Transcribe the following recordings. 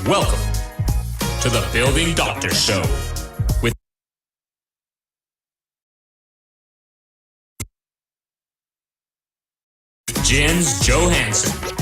Welcome to the Building Doctor Show with Jens Johansson.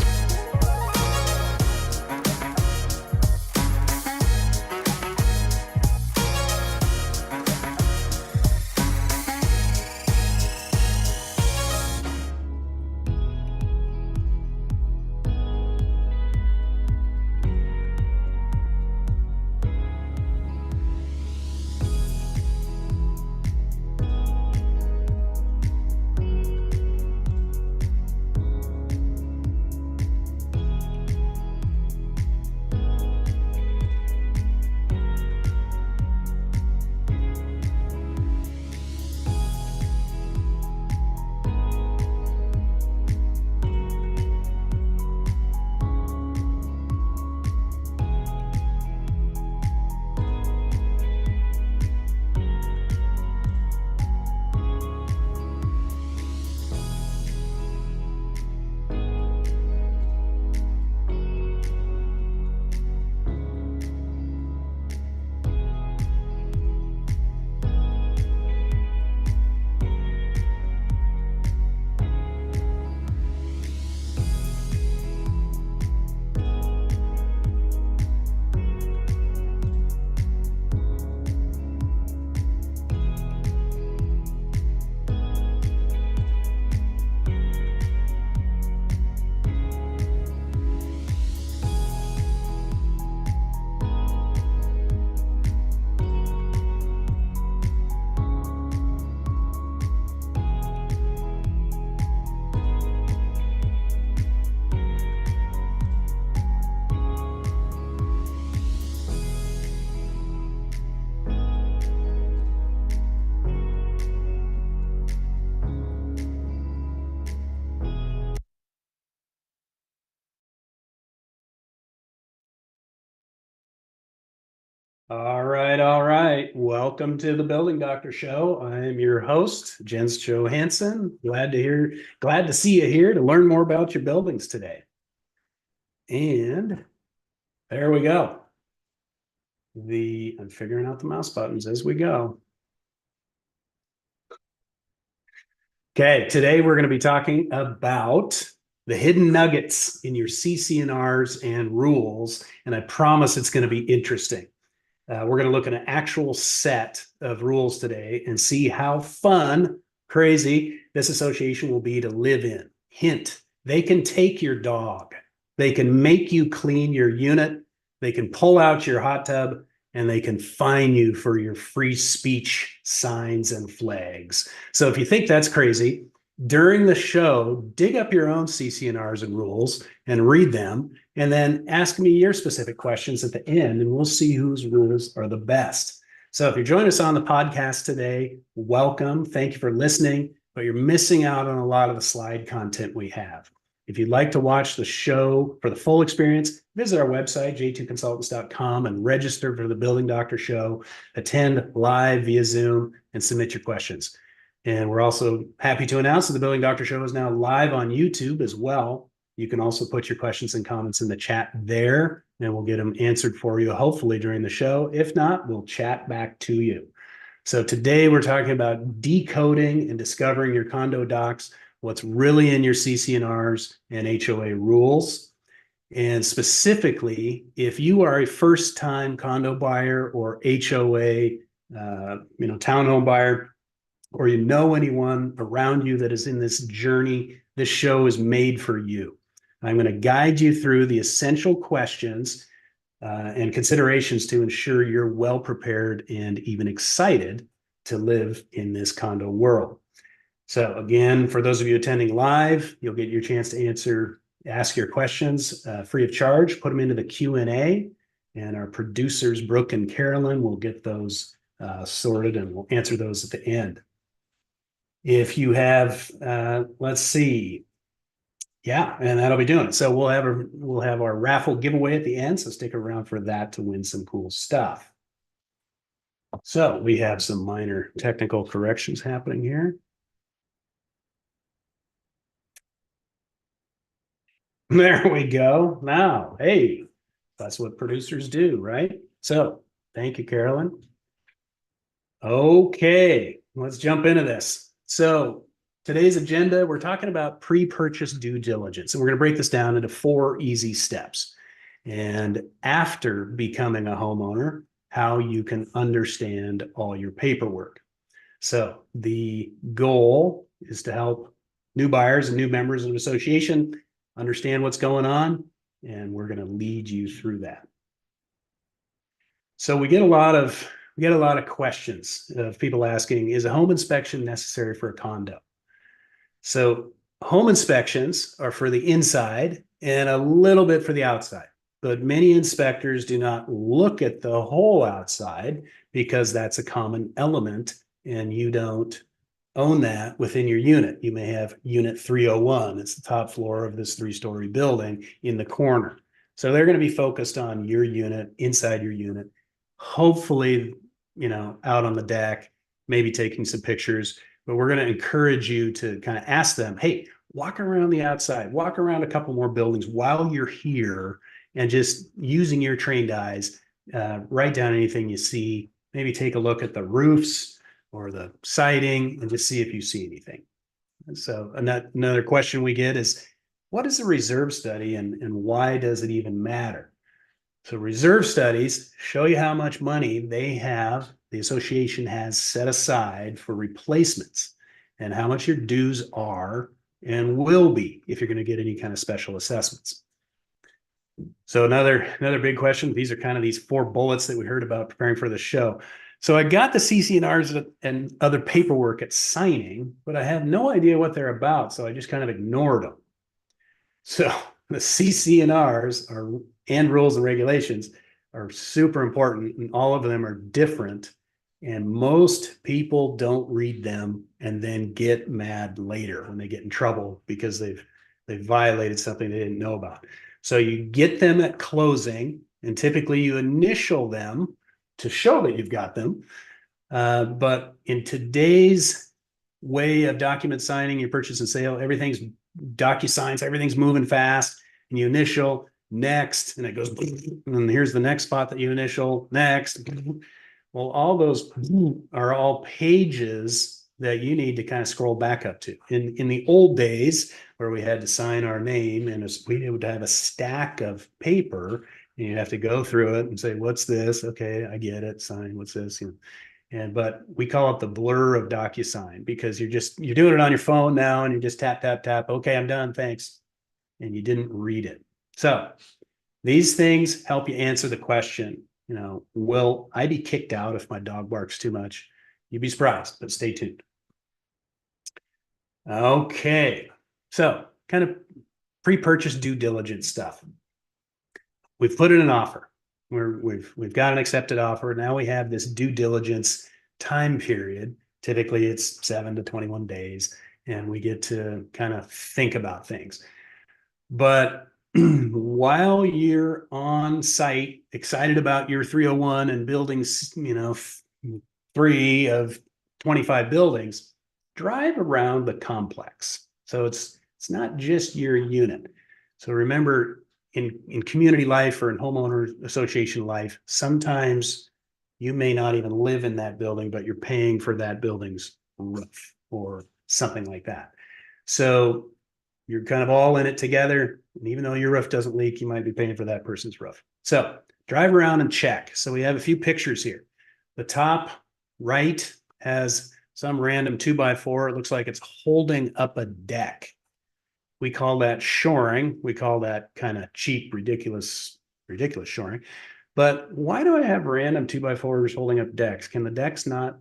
All right. Welcome to the Building Doctor Show. I am your host, Jens Johansson. Glad to see you here to learn more about your buildings today. And there we go. I'm figuring out the mouse buttons as we go. Okay, today we're going to be talking about the hidden nuggets in your CC&Rs and rules, and I promise it's going to be interesting. We're going to look at an actual set of rules today and see how fun, crazy this association will be to live in. Hint, they can take your dog. They can make you clean your unit. They can pull out your hot tub, and they can fine you for your free speech signs and flags. So if you think that's crazy, during the show, dig up your own CC&Rs and rules and read them, and then ask me your specific questions at the end, and we'll see whose rules are the best. So if you're joining us on the podcast today, welcome. Thank you for listening, but you're missing out on a lot of the slide content we have. If you'd like to watch the show for the full experience, visit our website, j2consultants.com, and register for the Building Doctor Show. Attend live via Zoom and submit your questions. And we're also happy to announce that the Building Doctor Show is now live on YouTube as well. You can also put your questions and comments in the chat there, and we'll get them answered for you, hopefully during the show. If not, we'll chat back to you. So today we're talking about decoding and discovering your condo docs, what's really in your CC&Rs and HOA rules. And specifically, if you are a first-time condo buyer or HOA, townhome buyer, or you know anyone around you that is in this journey, this show is made for you. I'm going to guide you through the essential questions and considerations to ensure you're well prepared and even excited to live in this condo world. So again, for those of you attending live, you'll get your chance to ask your questions free of charge. Put them into the Q&A, and our producers, Brooke and Carolyn, will get those sorted, and we'll answer those at the end. If you have, let's see. Yeah, and that'll be doing it. So we'll have our raffle giveaway at the end. So stick around for that to win some cool stuff. So we have some minor technical corrections happening here. There we go. Now, hey, That's what producers do, right? So thank you, Carolyn. Okay, let's jump into this. So today's agenda, we're talking about pre-purchase due diligence, and we're going to break this down into 4 easy steps. And after becoming a homeowner, how you can understand all your paperwork. So the goal is to help new buyers and new members of an association understand what's going on, and we're going to lead you through that. So we get a lot of questions of people asking, is a home inspection necessary for a condo? So home inspections are for the inside and a little bit for the outside, but many inspectors do not look at the whole outside because that's a common element and you don't own that within your unit. You may have unit 301. It's the top floor of this 3-story building in the corner. So they're going to be focused on your unit, inside your unit, hopefully, out on the deck, maybe taking some pictures, but we're going to encourage you to kind of ask them, hey, walk around the outside, walk around a couple more buildings while you're here and just using your trained eyes, write down anything you see, maybe take a look at the roofs or the siding and just see if you see anything. So another question we get is, what is a reserve study and why does it even matter? So reserve studies show you how much money the association has set aside for replacements and how much your dues are and will be if you're going to get any kind of special assessments. So another big question, these are kind of these 4 bullets that we heard about preparing for the show. So I got the CC&Rs and other paperwork at signing, but I have no idea what they're about. So I just kind of ignored them. So the CC&Rs and rules and regulations are super important, and all of them are different. And most people don't read them and then get mad later when they get in trouble because they've violated something they didn't know about. So you get them at closing, and typically you initial them to show that you've got them. But in today's way of document signing, your purchase and sale, everything's DocuSigns, everything's moving fast, and you initial next, and it goes, and here's the next spot that you initial next. Well, all those are all pages that you need to kind of scroll back up to. In the old days where we had to sign our name and we would have a stack of paper and you'd have to go through it and say, what's this? Okay, I get it. Sign. What's this? But we call it the blur of DocuSign because you're doing it on your phone now and you just tap, tap, tap. Okay, I'm done. Thanks. And you didn't read it. So these things help you answer the question, will I be kicked out if my dog barks too much? You'd be surprised, but stay tuned. Okay. So kind of pre-purchase due diligence stuff. We've put in an offer. We've got an accepted offer. Now we have this due diligence time period. Typically it's 7 to 21 days, and we get to kind of think about things. But while you're on site, excited about your 301 and building, 3 of 25 buildings, drive around the complex. So it's not just your unit. So remember, in community life or in homeowner association life, sometimes you may not even live in that building, but you're paying for that building's roof or something like that. So you're kind of all in it together. And even though your roof doesn't leak, you might be paying for that person's roof. So drive around and check. So we have a few pictures here. The top right has some random 2x4. It looks like it's holding up a deck. We call that shoring. We call that kind of cheap, ridiculous shoring. But why do I have random 2x4s holding up decks? Can the decks not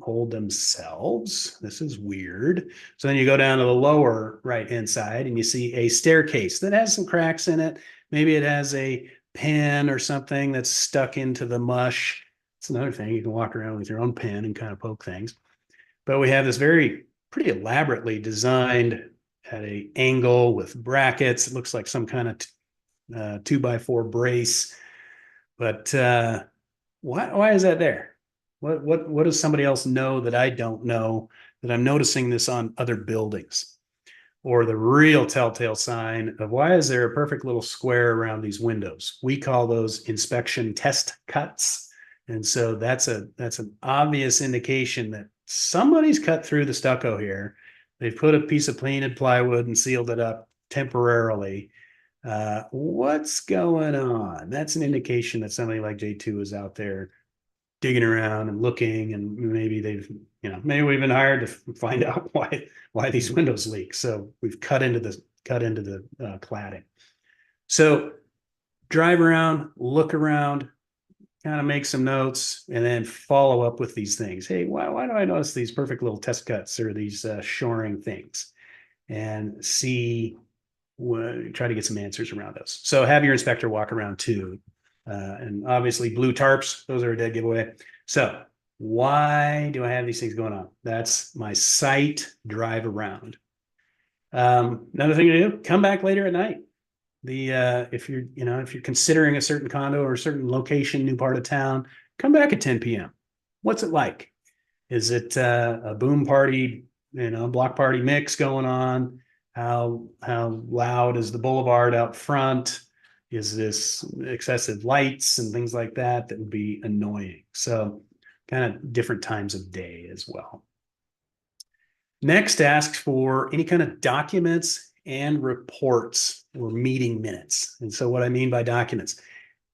hold themselves? This is weird. So then you go down to the lower right-hand side and you see a staircase that has some cracks in it. Maybe it has a pen or something that's stuck into the mush. It's another thing. You can walk around with your own pen and kind of poke things. But we have this pretty elaborately designed at an angle with brackets. It looks like some kind of 2x4 brace. But why is that there? What does somebody else know that I don't know that I'm noticing this on other buildings? or the real telltale sign of why is there a perfect little square around these windows? We call those inspection test cuts. And so that's an obvious indication that somebody's cut through the stucco here. They've put a piece of painted plywood and sealed it up temporarily. What's going on? That's an indication that somebody like J2 is out there digging around and looking, and maybe maybe we've been hired to find out why these windows leak. So we've cut into the cladding. So drive around, look around, kind of make some notes, and then follow up with these things. Hey, why do I notice these perfect little test cuts or these shoring things? And try to get some answers around those. So have your inspector walk around too. And obviously blue tarps, those are a dead giveaway. So why do I have these things going on? That's my site drive around. Another thing to do, come back later at night. If you're considering a certain condo or a certain location, new part of town, come back at 10 p.m. What's it like? Is it a boom party, block party mix going on? How loud is the boulevard out front? Is this excessive lights and things like that would be annoying? So kind of different times of day as well. Next, ask for any kind of documents and reports or meeting minutes. And so what I mean by documents,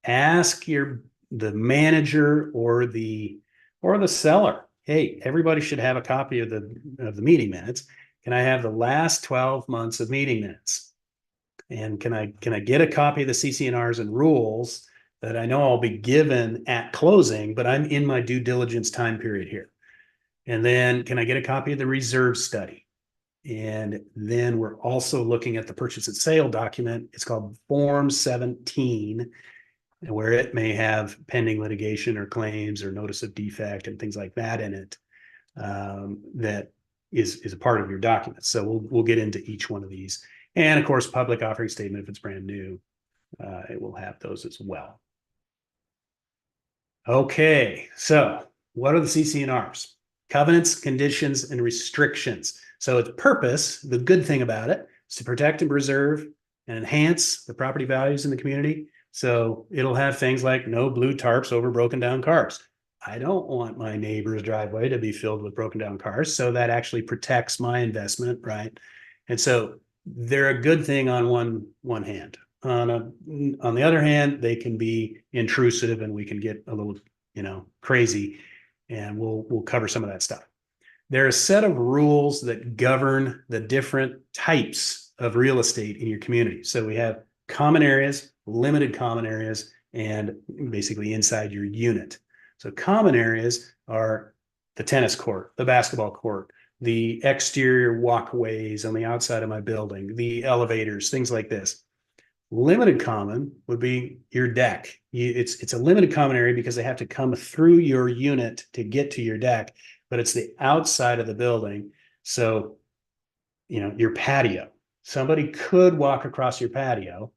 ask the manager or the seller, hey, everybody should have a copy of the meeting minutes. Can I have the last 12 months of meeting minutes? And can I get a copy of the CC&Rs and rules that I know I'll be given at closing, but I'm in my due diligence time period here? And then can I get a copy of the reserve study? And then we're also looking at the purchase and sale document. It's called Form 17, where it may have pending litigation or claims or notice of defect and things like that in it. That is a part of your document. So we'll get into each one of these. And of course, public offering statement, if it's brand new, it will have those as well. Okay, so what are the CC&Rs? Covenants, conditions, and restrictions. So its purpose, the good thing about it, is to protect and preserve and enhance the property values in the community. So it'll have things like no blue tarps over broken down cars. I don't want my neighbor's driveway to be filled with broken down cars. So that actually protects my investment, right? And so they're a good thing on one hand. On the other hand, they can be intrusive and we can get a little, crazy, and we'll cover some of that stuff. There are a set of rules that govern the different types of real estate in your community. So we have common areas, limited common areas, and basically inside your unit. So common areas are the tennis court, the basketball court, the exterior walkways on the outside of my building, the elevators, things like this. Limited common would be your deck. It's a limited common area because they have to come through your unit to get to your deck, but it's the outside of the building. So, your patio. Somebody could walk across your patio,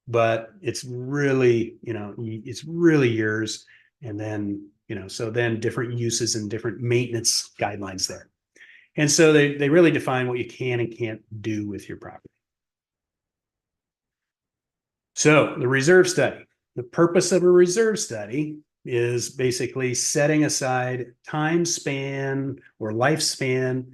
but it's really, it's really yours. And then, so then different uses and different maintenance guidelines there. And so they really define what you can and can't do with your property. So the reserve study, the purpose of a reserve study is basically setting aside time span or lifespan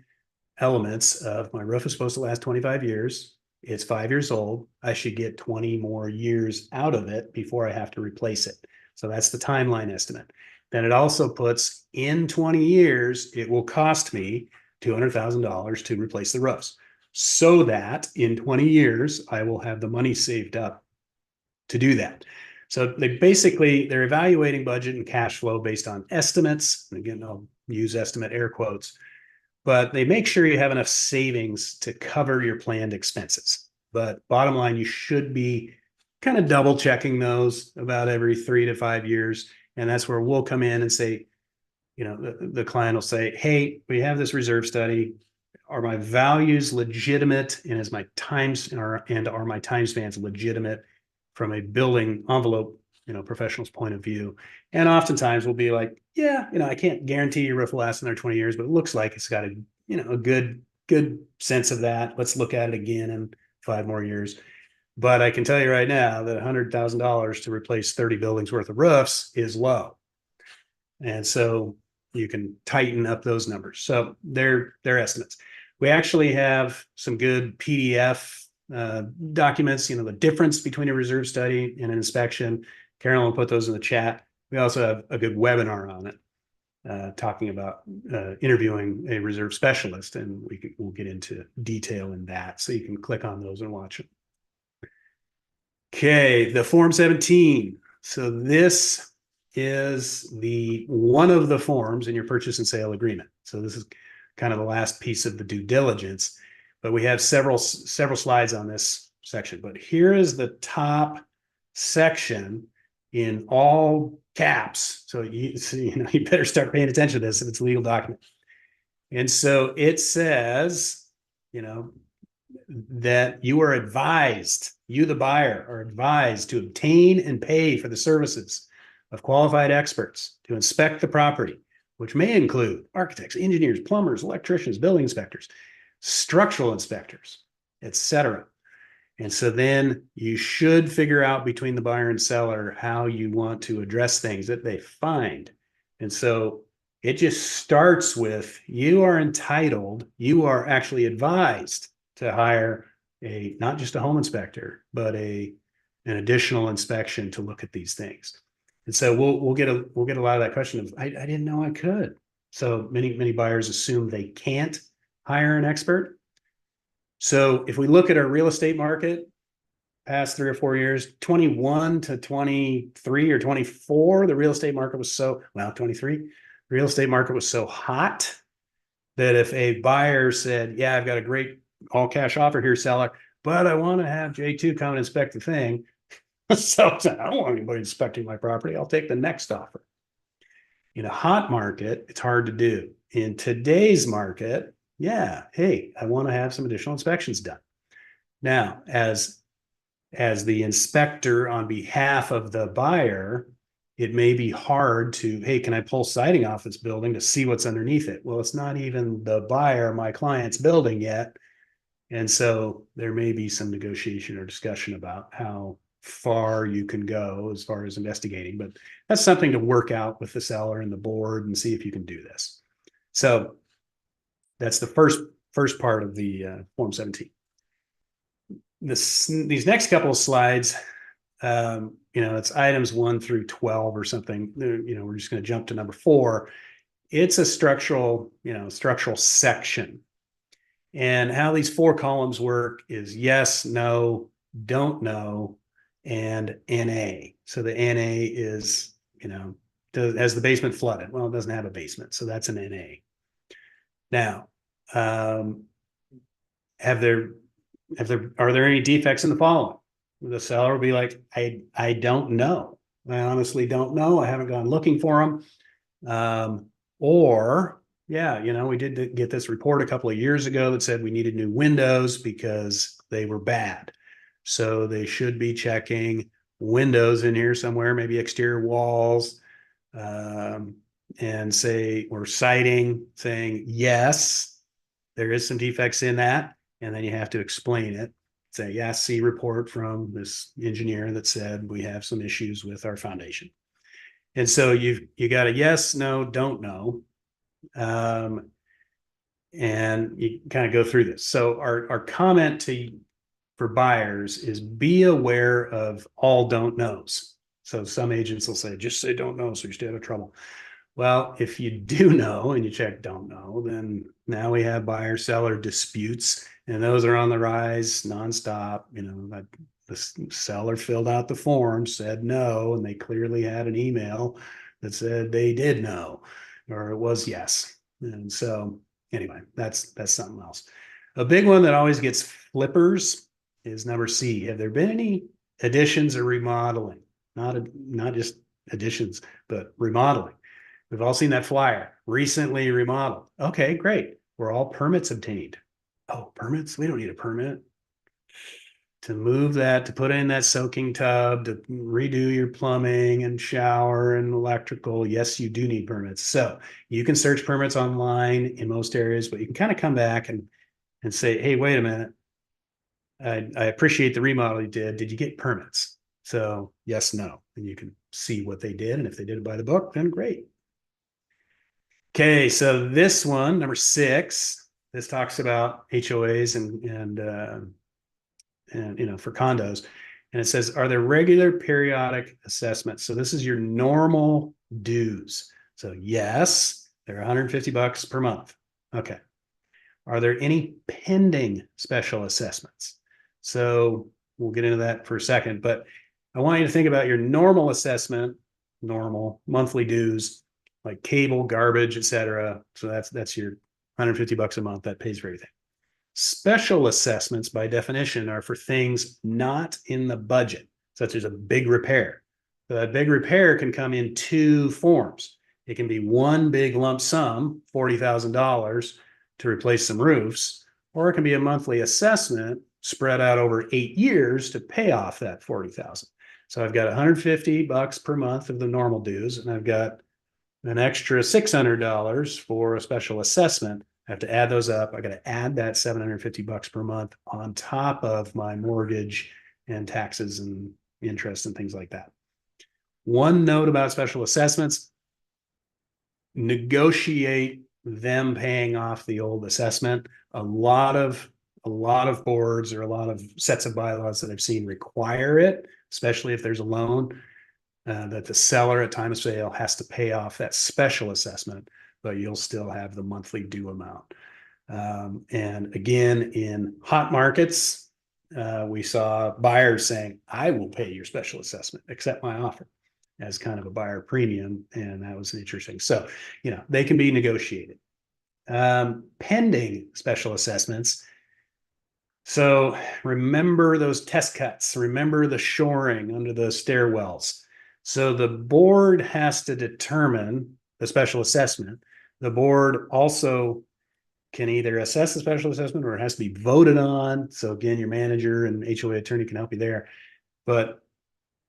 elements of my roof is supposed to last 25 years. It's 5 years old. I should get 20 more years out of it before I have to replace it. So that's the timeline estimate. Then it also puts in 20 years, it will cost me $200,000 to replace the roofs, so that in 20 years, I will have the money saved up to do that. So they're evaluating budget and cash flow based on estimates. And again, I'll use estimate air quotes, but they make sure you have enough savings to cover your planned expenses. But bottom line, you should be kind of double checking those about every 3 to 5 years. And that's where we'll come in and say, the client will say, hey, we have this reserve study. Are my values legitimate? And are my time spans legitimate from a building envelope, professional's point of view? And oftentimes we'll be like, yeah, I can't guarantee your roof will last another 20 years, but it looks like it's got a good good sense of that. Let's look at it again in 5 more years. But I can tell you right now that $100,000 to replace 30 buildings worth of roofs is low. And so you can tighten up those numbers. So they're estimates. We actually have some good PDF documents, the difference between a reserve study and an inspection. Carolyn put those in the chat. We also have a good webinar on it, talking about interviewing a reserve specialist, and we'll get into detail in that. So you can click on those and watch them. Okay, the Form 17. So this is one of the forms in your purchase and sale agreement. So this is kind of the last piece of the due diligence, but we have several slides on this section. But here is the top section in all caps. So you better start paying attention to this if it's a legal document. And so it says, that you are advised, you, the buyer, are advised to obtain and pay for the services of qualified experts to inspect the property, which may include architects, engineers, plumbers, electricians, building inspectors, structural inspectors, etc. And so then you should figure out between the buyer and seller how you want to address things that they find. And so it just starts with, you are entitled, you are actually advised to hire not just a home inspector, but an additional inspection to look at these things. And so we'll get a lot of that question of, I didn't know I could. So many buyers assume they can't hire an expert. So if we look at our real estate market, past 3 or 4 years, 21 to 23 or 24, the real estate market was 23, the real estate market was so hot that if a buyer said, yeah, I've got a great all cash offer here, seller, but I want to have J2 come and inspect the thing. So I don't want anybody inspecting my property. I'll take the next offer. In a hot market, it's hard to do. In today's market, yeah, hey, I want to have some additional inspections done. Now, as the inspector on behalf of the buyer, it may be hard to, hey, can I pull siding off this building to see what's underneath it? Well, it's not even the buyer, my client's building yet. And so there may be some negotiation or discussion about how far you can go as far as investigating, but that's something to work out with the seller and the board and see if you can do this. So that's the first part of the Form 17. These next couple of slides, it's items 1 through 12 or something. We're just going to jump to number 4. It's a structural section. And how these 4 columns work is yes, no, don't know, and NA. So the NA is, has the basement flooded? Well, it doesn't have a basement, so that's an NA. Now, are there any defects in the following? The seller will be like, I don't know. I honestly don't know. I haven't gone looking for them. Or, yeah, we did get this report a couple of years ago that said we needed new windows because they were bad. So they should be checking windows in here somewhere, maybe exterior walls, and siding, saying, yes, there is some defects in that. And then you have to explain it. Say, yeah, see report from this engineer that said we have some issues with our foundation. And so you got a yes, no, don't know. And you kind of go through this. So our comment for buyers is be aware of all don't knows. So some agents will say, just say don't know, so you stay out of trouble. Well, if you do know and you check don't know, then now we have buyer-seller disputes, and those are on the rise nonstop. The seller filled out the form, said no, and they clearly had an email that said they did know, or it was yes. And so anyway, that's something else. A big one that always gets flippers is number C. Have there been any additions or remodeling? Not just additions, but remodeling. We've all seen that flyer, recently remodeled. Okay, great. Were all permits obtained? Oh, permits? We don't need a permit to move that, to put in that soaking tub, to redo your plumbing and shower and electrical. Yes, you do need permits. So you can search permits online in most areas, but you can kind of come back and and say, hey, wait a minute. I appreciate the remodel you did. Did you get permits? So yes, no. And you can see what they did. And if they did it by the book, then great. Okay, so this one, number 6, this talks about HOAs and for condos. And it says, are there regular periodic assessments? So this is your normal dues. So yes, they're $150 per month. Okay. Are there any pending special assessments? So we'll get into that for a second, but I want you to think about your normal assessment, normal monthly dues, like cable, garbage, etc. So that's your $150 a month. That pays for everything. Special assessments, by definition, are for things not in the budget, such as a big repair. So that big repair can come in 2 forms. It can be one big lump sum, $40,000, to replace some roofs, or it can be a monthly assessment spread out over 8 years to pay off that $40,000. So I've got $150 per month of the normal dues, and I've got an extra $600 for a special assessment. I have to add those up. I got to add that $750 per month on top of my mortgage and taxes and interest and things like that. One note about special assessments: negotiate them paying off the old assessment. A lot of boards or a lot of sets of bylaws that I've seen require it, especially if there's a loan, that the seller at time of sale has to pay off that special assessment, but you'll still have the monthly due amount. And again, in hot markets, we saw buyers saying, I will pay your special assessment, accept my offer, as kind of a buyer premium. And that was interesting. So, they can be negotiated. Pending special assessments. So remember those test cuts, remember the shoring under the stairwells. So the board has to determine the special assessment. The board also can either assess the special assessment or it has to be voted on. So again, your manager and HOA attorney can help you there. But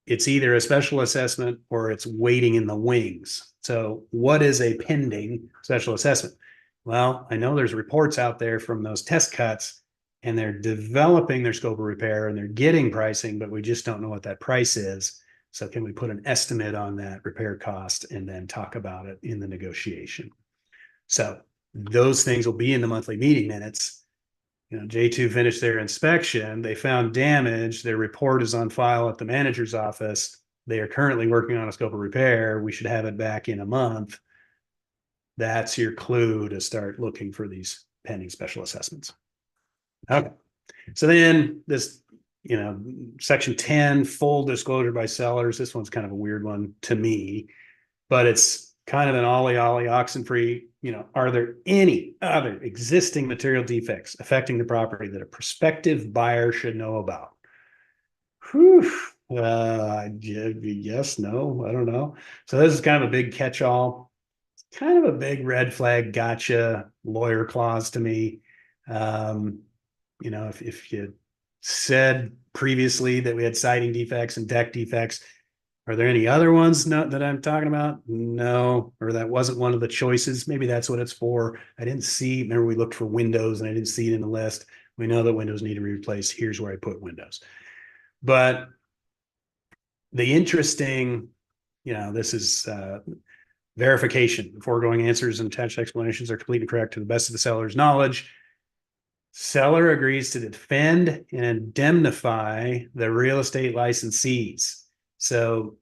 it's either a special assessment or it's waiting in the wings. So what is a pending special assessment? Well, I know there's reports out there from those test cuts, and they're developing their scope of repair and they're getting pricing, but we just don't know what that price is. So can we put an estimate on that repair cost and then talk about it in the negotiation? So those things will be in the monthly meeting minutes. J2 finished their inspection. They found damage. Their report is on file at the manager's office. They are currently working on a scope of repair. We should have it back in a month. That's your clue to start looking for these pending special assessments. Okay. So then this, section 10, full disclosure by sellers. This one's kind of a weird one to me, but it's kind of an ollie oxen free. Are there any other existing material defects affecting the property that a prospective buyer should know about? Yes, no, I don't know. So this is kind of a big catch-all, kind of a big red flag gotcha lawyer clause to me. If you said previously that we had siding defects and deck defects, are there any other ones that I'm talking about? No, or that wasn't one of the choices. Maybe that's what it's for. I didn't see, remember we looked for windows and I didn't see it in the list. We know that windows need to be replaced. Here's where I put windows. But the interesting, this is verification. The foregoing answers and attached explanations are complete and correct to the best of the seller's knowledge. Seller agrees to defend and indemnify the real estate licensees. So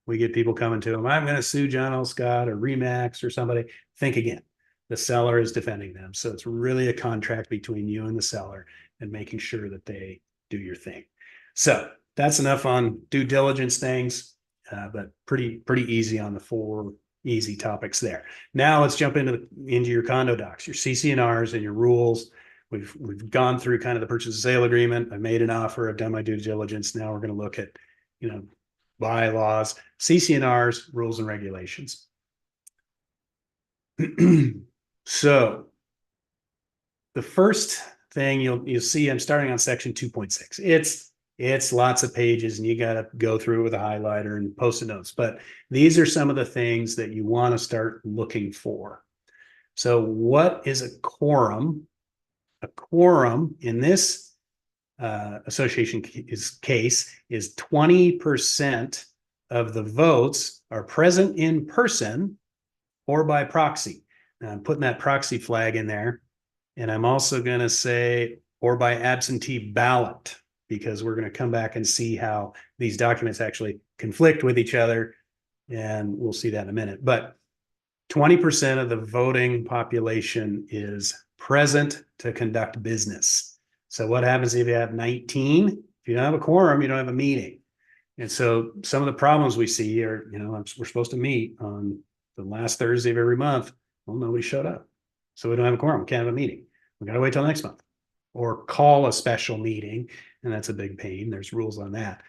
we get people coming to them, I'm going to sue John L. Scott or Remax or somebody. Think again. The seller is defending them. So it's really a contract between you and the seller and making sure that they do your thing. So that's enough on due diligence things, but pretty easy on the 4 easy topics there. Now let's jump into your condo docs, your CC&Rs and your rules. We've gone through kind of the purchase and sale agreement. I made an offer. I've done my due diligence. Now we're going to look at, bylaws, CC&Rs, rules and regulations. So the first thing you'll see, I'm starting on section 2.6. It's lots of pages and you got to go through it with a highlighter and post-it notes. But these are some of the things that you want to start looking for. So what is a quorum? a quorum in this association case is 20% of the votes are present in person or by proxy. Now, I'm putting that proxy flag in there. And I'm also going to say, or by absentee ballot, because we're going to come back and see how these documents actually conflict with each other. And we'll see that in a minute. But 20% of the voting population is present to conduct business. So what happens if you have 19? If you don't have a quorum, you don't have a meeting. And so some of the problems we see are, we're supposed to meet on the last Thursday of every month. Well, nobody showed up. So we don't have a quorum. We can't have a meeting. We got to wait till next month or call a special meeting. And that's a big pain. There's rules on that.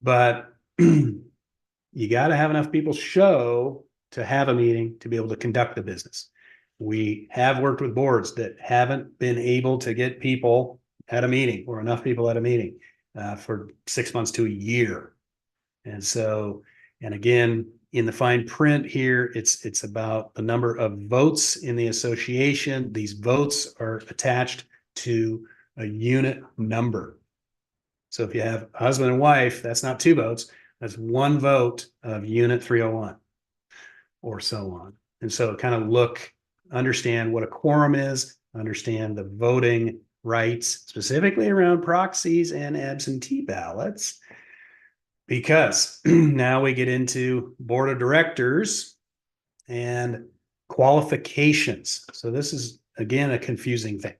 But you got to have enough people show to have a meeting to be able to conduct the business. We have worked with boards that haven't been able to get people at a meeting or enough people at a meeting for 6 months to a year. And so, and again, in the fine print here, it's about the number of votes in the association. These votes are attached to a unit number. So if you have a husband and wife, that's not 2 votes. That's 1 vote of unit 301 or so on. And so kind of understand what a quorum is, understand the voting rights, specifically around proxies and absentee ballots, because now we get into board of directors and qualifications. So this is, again, a confusing thing.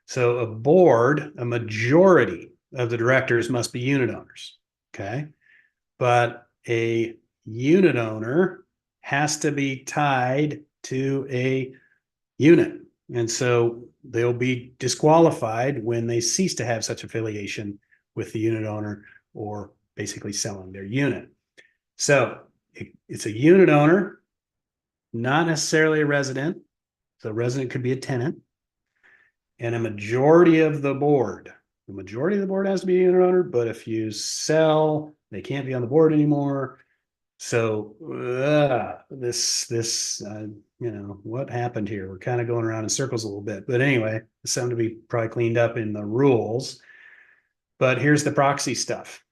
So a board, a majority of the directors must be unit owners, okay? But a unit owner has to be tied to a unit. And so they'll be disqualified when they cease to have such affiliation with the unit owner or basically selling their unit. So it's a unit owner, not necessarily a resident. So a resident could be a tenant. And a majority of the board. The majority of the board has to be a unit owner, but if you sell, they can't be on the board anymore. So what happened here? We're kind of going around in circles a little bit. But anyway, it's something to be probably cleaned up in the rules. But here's the proxy stuff.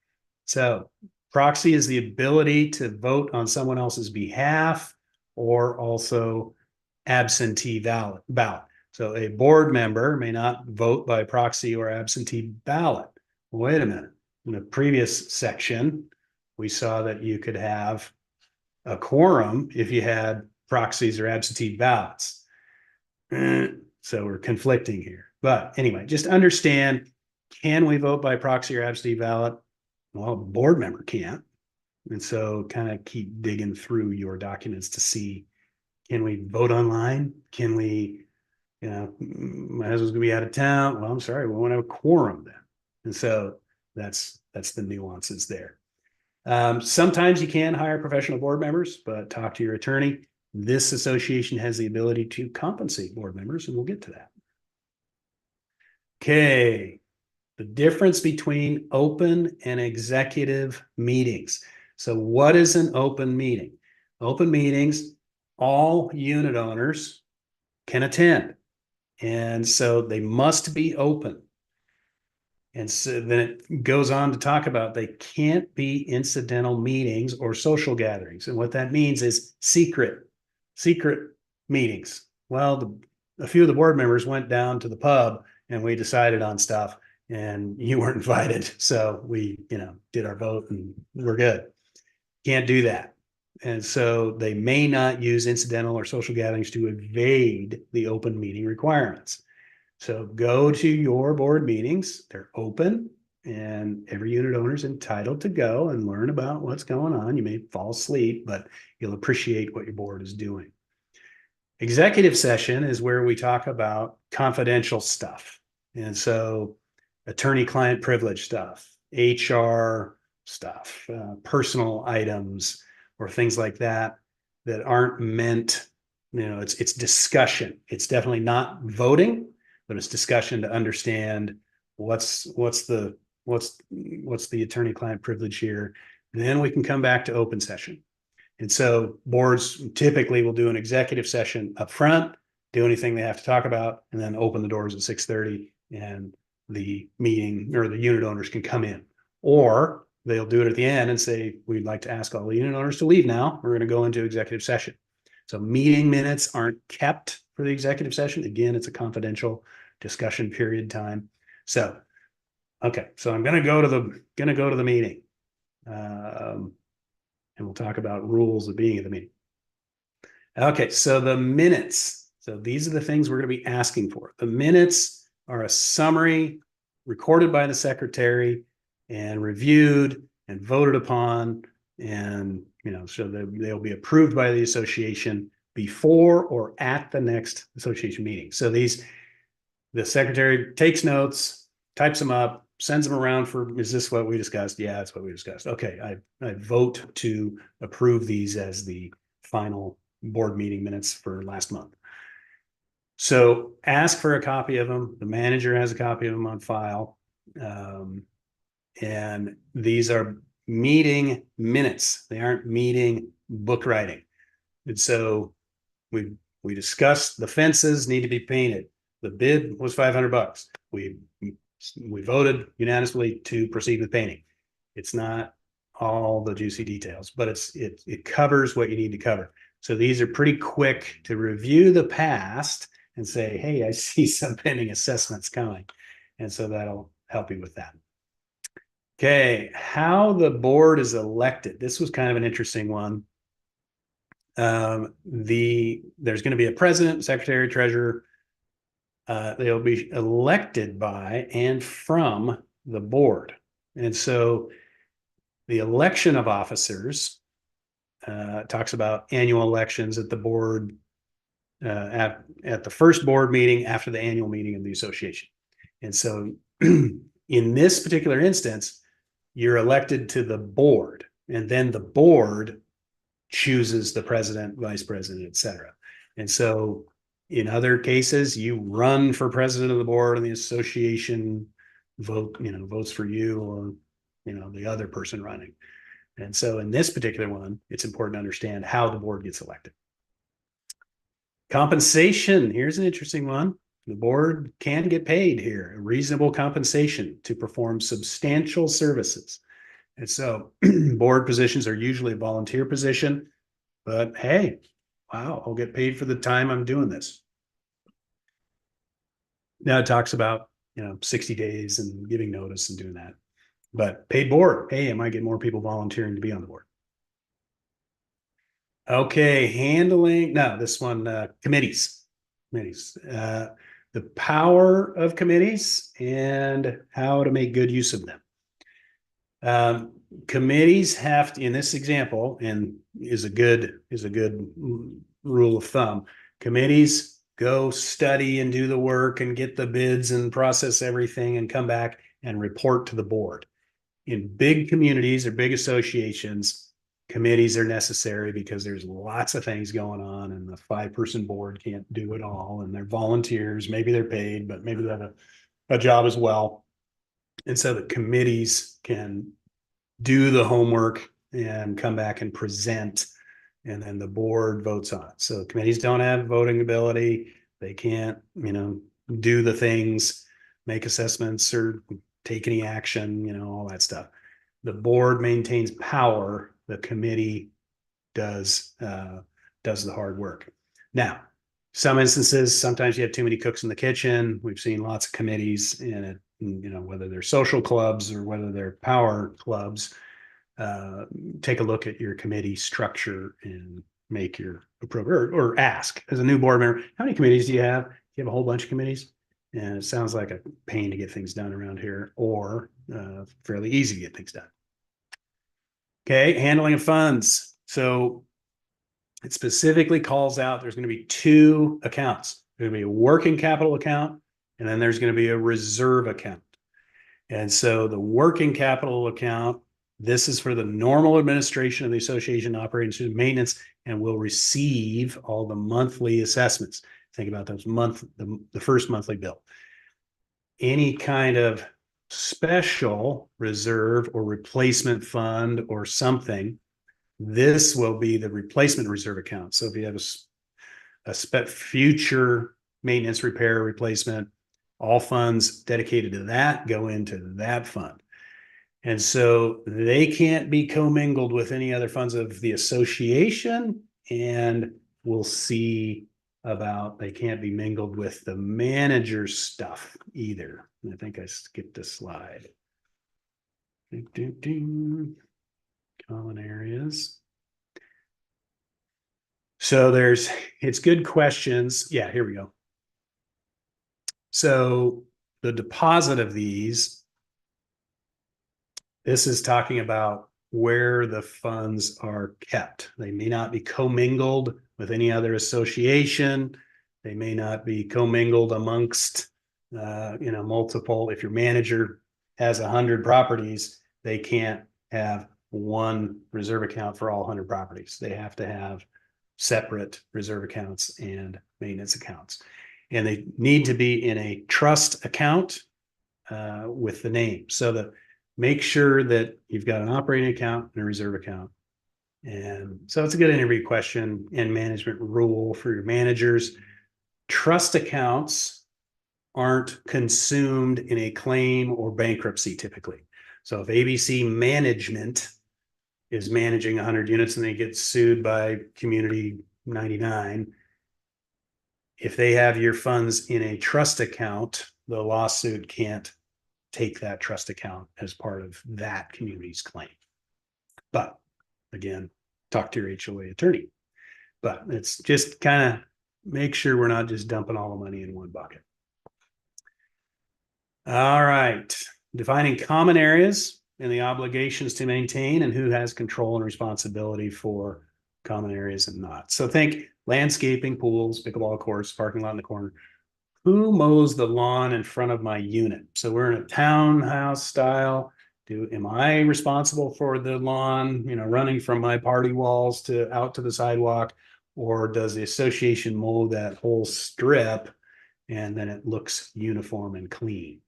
So proxy is the ability to vote on someone else's behalf or also absentee ballot. So a board member may not vote by proxy or absentee ballot. Wait a minute. In the previous section, we saw that you could have a quorum if you had proxies or absentee ballots. So we're conflicting here. But anyway, just understand, can we vote by proxy or absentee ballot? Well, a board member can't. And so kind of keep digging through your documents to see, can we vote online? Can we, my husband's gonna be out of town. Well, I'm sorry, we won't have a quorum then. And so that's the nuances there. Sometimes you can hire professional board members, but talk to your attorney. This association has the ability to compensate board members, and we'll get to that. Okay. The difference between open and executive meetings. So what is an open meeting? Open meetings, all unit owners can attend. And so they must be open. And so then it goes on to talk about they can't be incidental meetings or social gatherings. And what that means is secret meetings. Well, a few of the board members went down to the pub and we decided on stuff and you weren't invited. So we, did our vote and we're good. Can't do that. And so they may not use incidental or social gatherings to evade the open meeting requirements. So go to your board meetings. They're open and every unit owner is entitled to go and learn about what's going on. You may fall asleep, but you'll appreciate what your board is doing. Executive session is where we talk about confidential stuff. And so attorney-client privilege stuff, HR stuff, personal items, or things like that aren't meant, it's discussion. It's definitely not voting, but it's discussion to understand what's the attorney-client privilege here. And then we can come back to open session. And so boards typically will do an executive session up front do anything they have to talk about, and then open the doors at 6:30 and the meeting or the unit owners can come in. Or they'll do it at the end and say, we'd like to ask all the unit owners to leave now. We're going to go into executive session. So meeting minutes aren't kept for the executive session. Again, it's a confidential discussion period time. So, okay, so I'm going to go to the meeting. And we'll talk about rules of being at the meeting. Okay, so the minutes. So these are the things we're going to be asking for. The minutes are a summary recorded by the secretary and reviewed and voted upon, and so they'll be approved by the association before or at the next association meeting. So the secretary takes notes, types them up, sends them around for, is this what we discussed? Yeah, that's what we discussed. Okay, I vote to approve these as the final board meeting minutes for last month. So ask for a copy of them. The manager has a copy of them on file. And these are meeting minutes. They aren't meeting book writing. And so we discussed the fences need to be painted. The bid was $500. We voted unanimously to proceed with painting. It's not all the juicy details, but it covers what you need to cover. So these are pretty quick to review the past and say, hey, I see some pending assessments coming. And so that'll help you with that. Okay, how the board is elected. This was kind of an interesting one. There's going to be a president, secretary, treasurer. They'll be elected by and from the board. And so the election of officers talks about annual elections at the board at the first board meeting after the annual meeting of the association. And so in this particular instance, you're elected to the board, and then the board chooses the president, vice president, et cetera. And so in other cases, you run for president of the board and the association votes for you or, the other person running. And so in this particular one, it's important to understand how the board gets elected. Compensation. Here's an interesting one. The board can get paid here, a reasonable compensation to perform substantial services. And so board positions are usually a volunteer position, but hey, wow, I'll get paid for the time I'm doing this. Now it talks about, 60 days and giving notice and doing that. But paid board, hey, I might get more people volunteering to be on the board. Okay, this one, committees. The power of committees and how to make good use of them. Committees have to, in this example, and is a good rule of thumb, committees go study and do the work and get the bids and process everything and come back and report to the board. In big communities or big associations, committees are necessary because there's lots of things going on and the 5-person board can't do it all. And they're volunteers, maybe they're paid, but maybe they have a job as well. And so the committees can do the homework and come back and present, and then the board votes on it. So committees don't have voting ability. They can't, do the things, make assessments or take any action, all that stuff. The board maintains power. The committee does the hard work. Now, some instances, sometimes you have too many cooks in the kitchen. We've seen lots of committees in it, whether they're social clubs or whether they're power clubs. Take a look at your committee structure and make your appropriate, or ask as a new board member, how many committees do you have? Do you have a whole bunch of committees? And it sounds like a pain to get things done around here, or fairly easy to get things done. Okay, handling of funds. So it specifically calls out there's going to be 2 accounts. There's going to be a working capital account, and then there's going to be a reserve account. And so the working capital account, this is for the normal administration of the association, operations and maintenance, and will receive all the monthly assessments. Think about those the first monthly bill. Any kind of special reserve or replacement fund or something, this will be the replacement reserve account. So if you have future maintenance, repair, replacement, all funds dedicated to that go into that fund. And so they can't be commingled with any other funds of the association. And we'll see about they can't be mingled with the manager's stuff either. I think I skipped a slide. Common areas. So it's good questions. Yeah, here we go. So the deposit of these, this is talking about where the funds are kept. They may not be commingled with any other association. They may not be commingled amongst, multiple. If your manager has 100 properties, they can't have one reserve account for all 100 properties. They have to have separate reserve accounts and maintenance accounts. And they need to be in a trust account with the name. So that make sure that you've got an operating account and a reserve account. And so it's a good interview question and management rule for your managers. Trust accounts aren't consumed in a claim or bankruptcy typically. So if ABC Management is managing 100 units and they get sued by Community 99, if they have your funds in a trust account, the lawsuit can't take that trust account as part of that community's claim. But again, talk to your HOA attorney. But it's just kind of make sure we're not just dumping all the money in one bucket. All right. Defining common areas and the obligations to maintain and who has control and responsibility for common areas and not. So think landscaping, pools, pickleball courts, parking lot in the corner. Who mows the lawn in front of my unit? So we're in a townhouse style. Am I responsible for the lawn, running from my party walls to out to the sidewalk? Or does the association mow that whole strip and then it looks uniform and clean?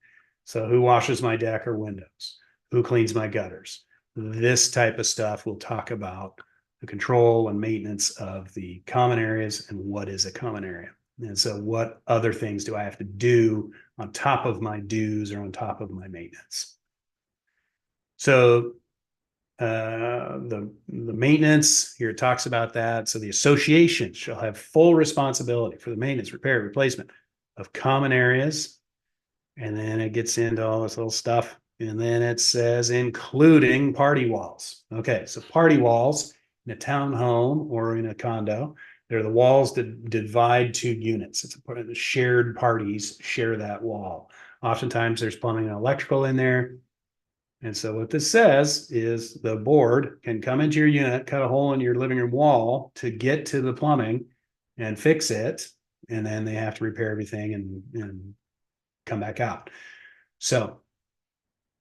So who washes my deck or windows? Who cleans my gutters? This type of stuff we'll talk about the control and maintenance of the common areas and what is a common area. And so what other things do I have to do on top of my dues or on top of my maintenance? So the maintenance here talks about that. So the association shall have full responsibility for the maintenance, repair, replacement of common areas. And then it gets into all this little stuff. And then it says including party walls. Okay, so party walls in a townhome or in a condo, they're the walls that divide two units. It's a part of the shared parties share that wall. Oftentimes there's plumbing and electrical in there. And so what this says is the board can come into your unit, cut a hole in your living room wall to get to the plumbing and fix it. And then they have to repair everything and come back out. So,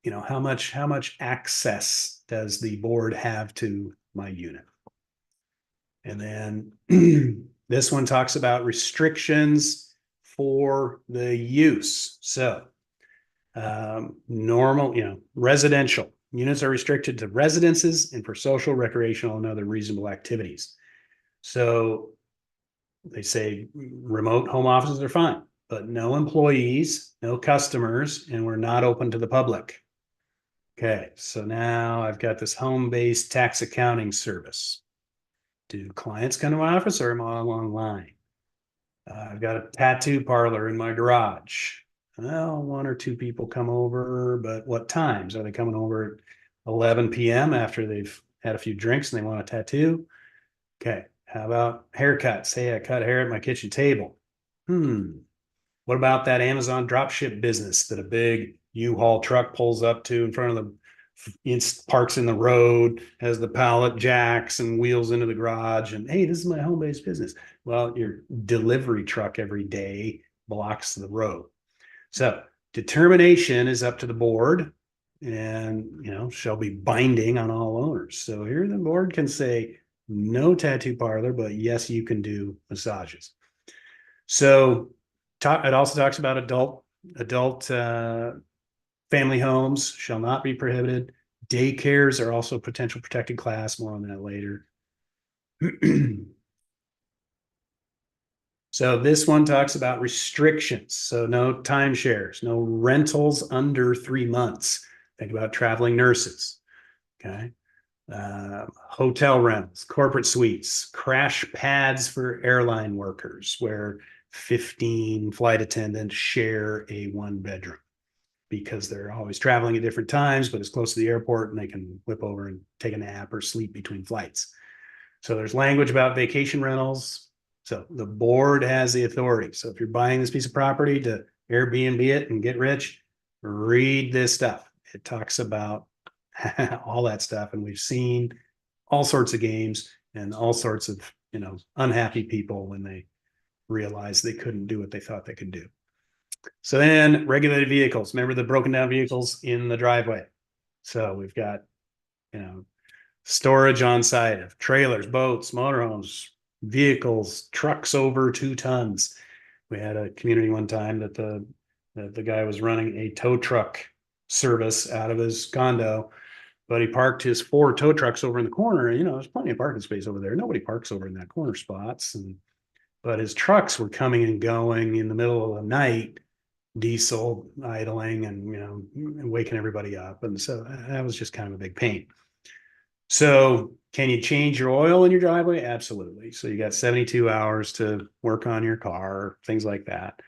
how much access does the board have to my unit? And then this one talks about restrictions for the use. So normal, residential units are restricted to residences and for social, recreational, and other reasonable activities. So they say remote home offices are fine, but no employees, no customers, and we're not open to the public. Okay, so now I've got this home-based tax accounting service. Do clients come to my office or am I online? I've got a tattoo parlor in my garage. Well, one or two people come over, but what times? Are they coming over at 11 p.m. after they've had a few drinks and they want a tattoo? Okay, how about haircuts? Hey, I cut hair at my kitchen table. What about that Amazon dropship business that a big U-Haul truck pulls up to in front of the parks in the road, has the pallet jacks and wheels into the garage, and hey, this is my home-based business. Well, your delivery truck every day blocks the road. So determination is up to the board and shall be binding on all owners. So here the board can say no tattoo parlor, but yes, you can do massages. So it also talks about adult family homes shall not be prohibited. Daycares are also potential protected class. More on that later. So this one talks about restrictions. So no timeshares, no rentals under 3 months. Think about traveling nurses. Okay. Hotel rentals, corporate suites, crash pads for airline workers where 15 flight attendants share a 1 bedroom because they're always traveling at different times, but it's close to the airport and they can whip over and take a nap or sleep between flights. So there's language about vacation rentals. So the board has the authority. So if you're buying this piece of property to Airbnb it and get rich, read this stuff. It talks about all that stuff. And we've seen all sorts of games and all sorts of, unhappy people when they realized they couldn't do what they thought they could do. So then regulated vehicles, remember the broken down vehicles in the driveway. So we've got, storage on site of trailers, boats, motorhomes, vehicles, trucks over 2 tons. We had a community one time that the guy was running a tow truck service out of his condo, but he parked his 4 tow trucks over in the corner. There's plenty of parking space over there. Nobody parks over in that corner spots. But his trucks were coming and going in the middle of the night, diesel idling and waking everybody up. And so that was just kind of a big pain. So can you change your oil in your driveway? Absolutely. So you got 72 hours to work on your car, things like that.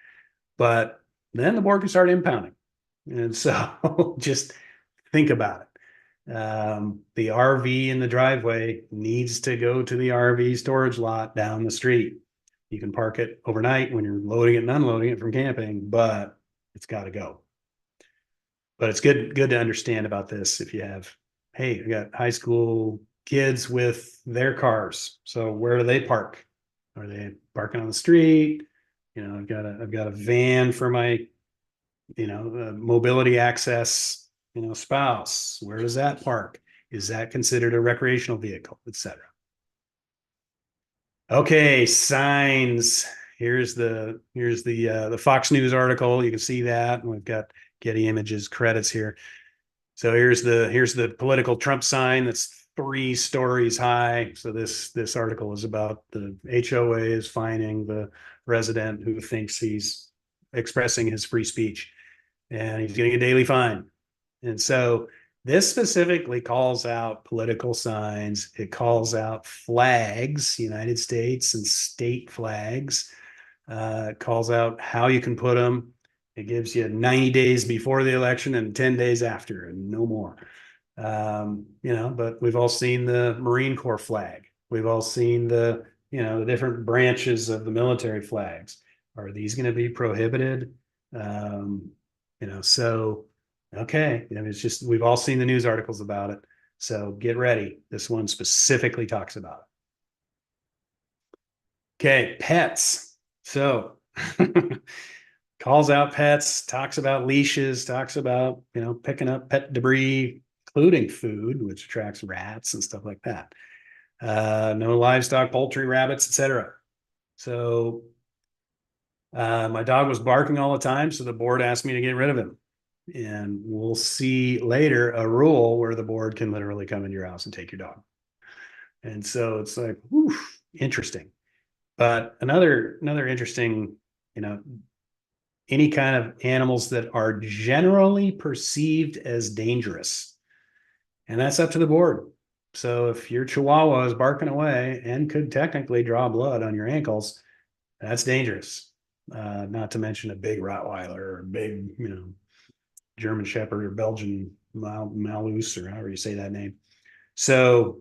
But then the board can start impounding. And so just think about it. The RV in the driveway needs to go to the RV storage lot down the street. You can park it overnight when you're loading it and unloading it from camping, but it's got to go. But it's good to understand about this if you have, hey, we got high school kids with their cars. So where do they park? Are they parking on the street? I've got a van for my, mobility access, spouse. Where does that park? Is that considered a recreational vehicle, etc.? Okay, signs. Here's the Fox News article. You can see that, and we've got Getty Images credits here. So here's the political Trump sign that's 3 stories high. So this article is about the HOA is fining the resident who thinks he's expressing his free speech, and he's getting a daily fine. And so this specifically calls out political signs. It calls out flags, United States and state flags. It calls out how you can put them. It gives you 90 days before the election and 10 days after, and no more. But we've all seen the Marine Corps flag. We've all seen the different branches of the military flags. Are these going to be prohibited? So, okay. It's just, we've all seen the news articles about it. So get ready. This one specifically talks about it. Okay. Pets. So calls out pets, talks about leashes, talks about, picking up pet debris, including food, which attracts rats and stuff like that. No livestock, poultry, rabbits, etc. So my dog was barking all the time, so the board asked me to get rid of him. And we'll see later a rule where the board can literally come in your house and take your dog. And so it's like, whew, interesting. But another interesting, any kind of animals that are generally perceived as dangerous. And that's up to the board. So if your Chihuahua is barking away and could technically draw blood on your ankles, that's dangerous. Not to mention a big Rottweiler or a big, German Shepherd or Belgian Malus or however you say that name. So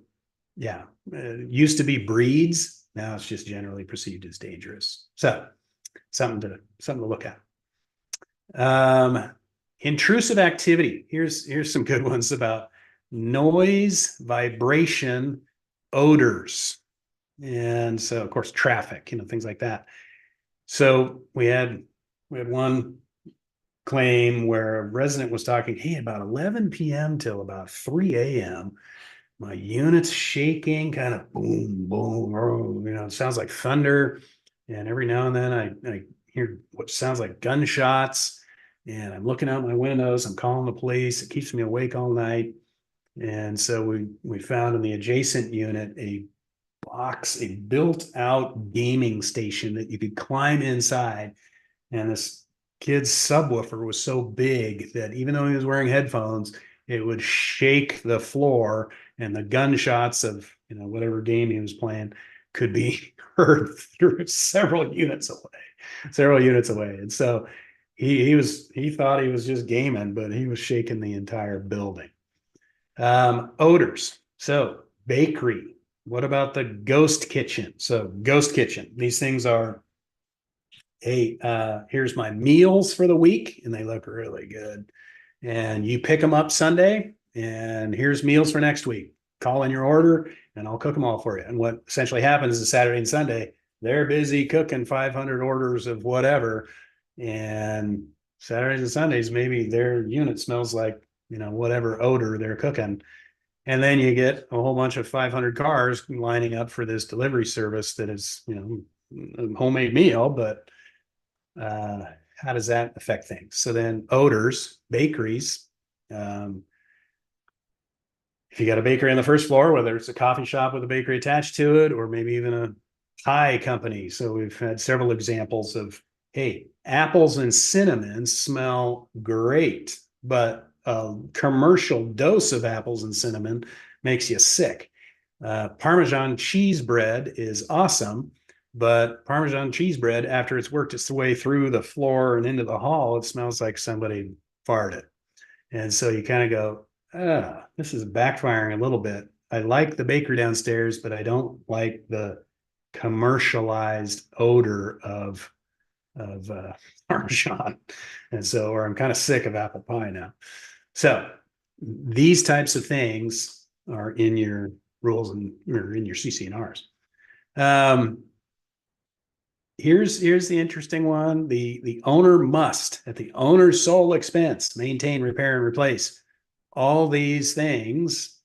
yeah, it used to be breeds. Now it's just generally perceived as dangerous. So something to look at. Intrusive activity. Here's some good ones about noise, vibration, odors. And so of course, traffic, things like that. So we had one claim where a resident was talking, hey, about 11 p.m. till about 3 a.m., my unit's shaking, kind of boom, boom, it sounds like thunder. And every now and then I hear what sounds like gunshots. And I'm looking out my windows, I'm calling the police. It keeps me awake all night. And so we found in the adjacent unit a box, a built-out gaming station that you could climb inside. And this kid's subwoofer was so big that even though he was wearing headphones, it would shake the floor, and the gunshots of whatever game he was playing could be heard through several units away. And so he thought he was just gaming, but he was shaking the entire building. Odors. So bakery. What about the ghost kitchen? So ghost kitchen. These things are, hey, here's my meals for the week, and they look really good. And you pick them up Sunday, and here's meals for next week. Call in your order, and I'll cook them all for you. And what essentially happens is Saturday and Sunday, they're busy cooking 500 orders of whatever. And Saturdays and Sundays, maybe their unit smells like, whatever odor they're cooking. And then you get a whole bunch of 500 cars lining up for this delivery service that is, a homemade meal, but how does that affect things? So then odors, bakeries. If you got a bakery on the first floor, whether it's a coffee shop with a bakery attached to it, or maybe even a pie company. So we've had several examples of, hey, apples and cinnamon smell great, but a commercial dose of apples and cinnamon makes you sick. Parmesan cheese bread is awesome, but Parmesan cheese bread, after it's worked its way through the floor and into the hall, it smells like somebody farted. And so you kind of go, this is backfiring a little bit. I like the bakery downstairs, but I don't like the commercialized odor of Parmesan. And so, or I'm kind of sick of apple pie now. So these types of things are in your rules or in your CC&Rs. Here's the interesting one. The owner must, at the owner's sole expense, maintain, repair, and replace all these things,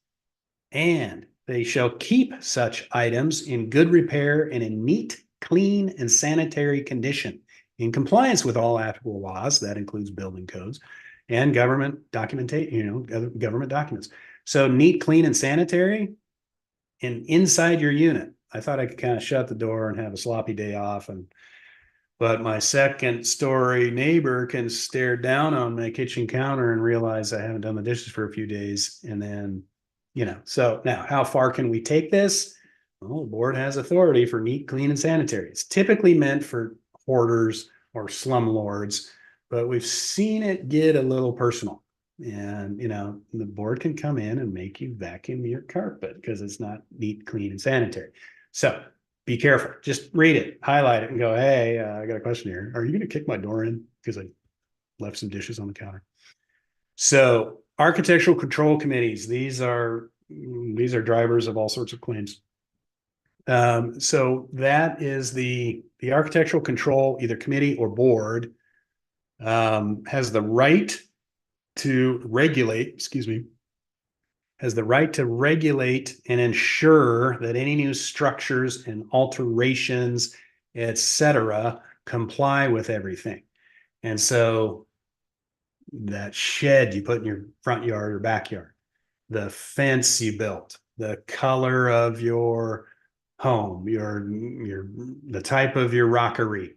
and they shall keep such items in good repair and in neat, clean, and sanitary condition, in compliance with all applicable laws. That includes building codes and government documentation, government documents. So neat, clean, and sanitary, and inside your unit. I thought I could kind of shut the door and have a sloppy day off, but my second story neighbor can stare down on my kitchen counter and realize I haven't done the dishes for a few days. And then, so now how far can we take this? Well, the board has authority for neat, clean, and sanitary. It's typically meant for hoarders or slumlords, but we've seen it get a little personal. And, the board can come in and make you vacuum your carpet because it's not neat, clean, and sanitary. So be careful. Just read it, highlight it, and go, hey, I got a question here. Are you going to kick my door in because I left some dishes on the counter? So architectural control committees, these are drivers of all sorts of claims. So that is the architectural control, either committee or board, has the right to regulate, and ensure that any new structures and alterations, etc., comply with everything. And so that shed you put in your front yard or backyard, the fence you built, the color of your home, the type of your rockery.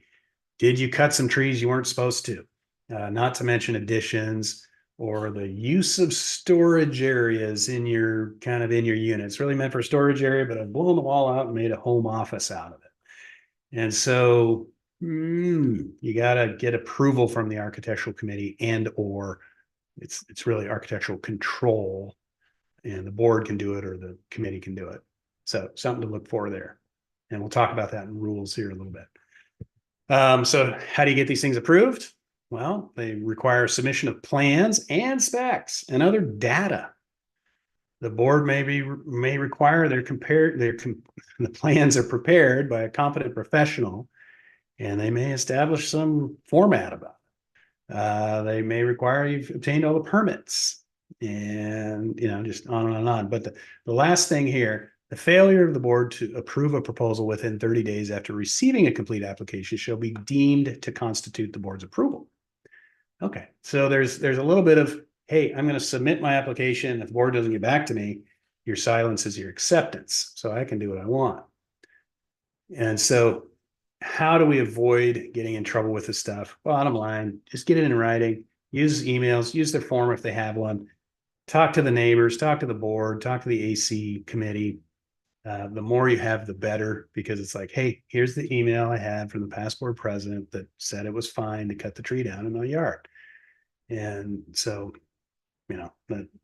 Did you cut some trees you weren't supposed to? Not to mention additions, or the use of storage areas in your unit. It's really meant for a storage area, but I've blown the wall out and made a home office out of it. And so you got to get approval from the architectural committee, or it's really architectural control, and the board can do it or the committee can do it. So something to look for there. And we'll talk about that in rules here a little bit. So how do you get these things approved? Well, they require submission of plans and specs and other data. The board may require the plans are prepared by a competent professional, and they may establish some format about it. They may require you've obtained all the permits, and just on and on. But the last thing here, the failure of the board to approve a proposal within 30 days after receiving a complete application shall be deemed to constitute the board's approval. Okay, so there's a little bit of, hey, I'm going to submit my application. If the board doesn't get back to me, your silence is your acceptance. So I can do what I want. And so how do we avoid getting in trouble with this stuff? Bottom line, just get it in writing, use emails, use their form if they have one, talk to the neighbors, talk to the board, talk to the AC committee. The more you have, the better, because it's like, hey, here's the email I had from the past board president that said it was fine to cut the tree down in my yard. And so,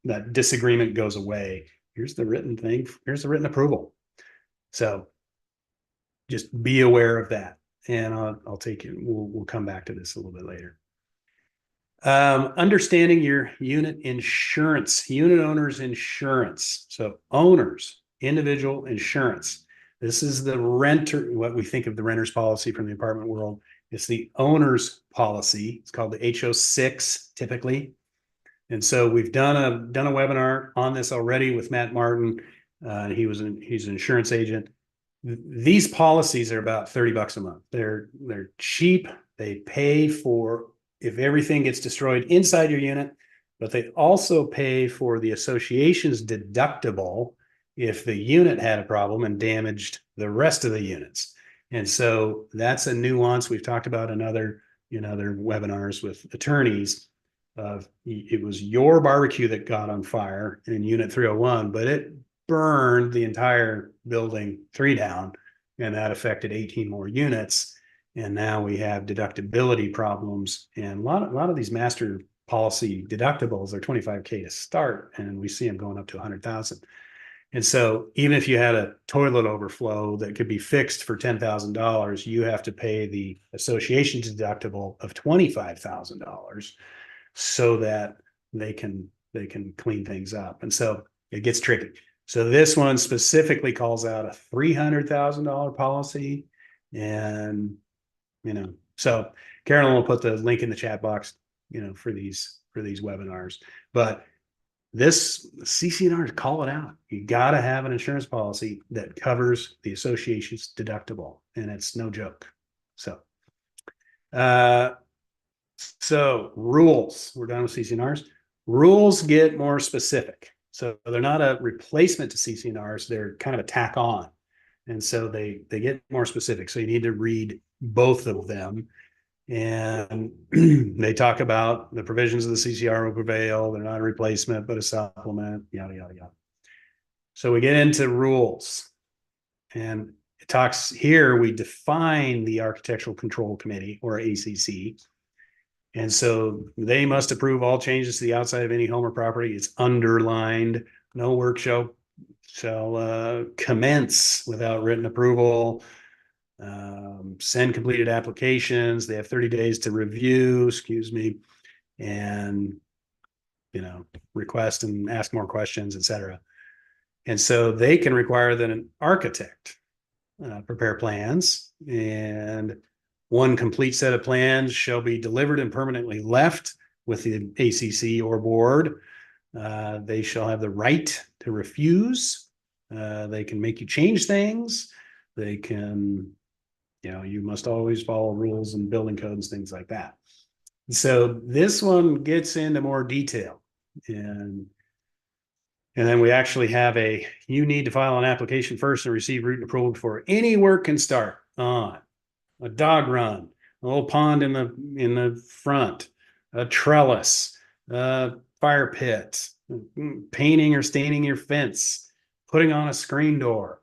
that disagreement goes away. Here's the written thing. Here's the written approval. So just be aware of that. And I'll take it. We'll come back to this a little bit later. Understanding your unit insurance, unit owners insurance. So owners, individual insurance. This is the renter, what we think of the renter's policy from the apartment world. It's the owner's policy. It's called the HO6 typically. And so we've done a webinar on this already with Matt Martin. He's an insurance agent. These policies are about $30 a month. They're cheap. They pay for if everything gets destroyed inside your unit, but they also pay for the association's deductible if the unit had a problem and damaged the rest of the units. And so that's a nuance we've talked about in other webinars with attorneys. It was your barbecue that got on fire in unit 301, but it burned the entire building 3 down, and that affected 18 more units. And now we have deductibility problems, and a lot of these master policy deductibles are $25K to start, and we see them going up to 100,000. And so even if you had a toilet overflow that could be fixed for $10,000, you have to pay the association's deductible of $25,000 so that they can clean things up. And so it gets tricky. So this one specifically calls out a $300,000 policy. And, so Carolyn will put the link in the chat box, for these webinars. But this CC&Rs call it out. You got to have an insurance policy that covers the association's deductible, and it's no joke. So rules. We're done with CC&Rs. Rules get more specific. So they're not a replacement to CC&Rs. They're kind of a tack on. And so they get more specific. So you need to read both of them. And they talk about the provisions of the CCR will prevail. They're not a replacement, but a supplement, yada, yada, yada. So we get into rules. And it talks here, we define the Architectural Control Committee, or ACC. And so they must approve all changes to the outside of any home or property. It's underlined. No work shall commence without written approval. Send completed applications. They have 30 days to review, and request and ask more questions, etc. And so they can require that an architect prepare plans, and one complete set of plans shall be delivered and permanently left with the ACC or board. They shall have the right to refuse. They can make you change things. They can, you must always follow rules and building codes, things like that. So this one gets into more detail. And then we actually have you need to file an application first and receive written approval before any work can start on a dog run, a little pond in the front, a trellis, a fire pit, painting or staining your fence, putting on a screen door,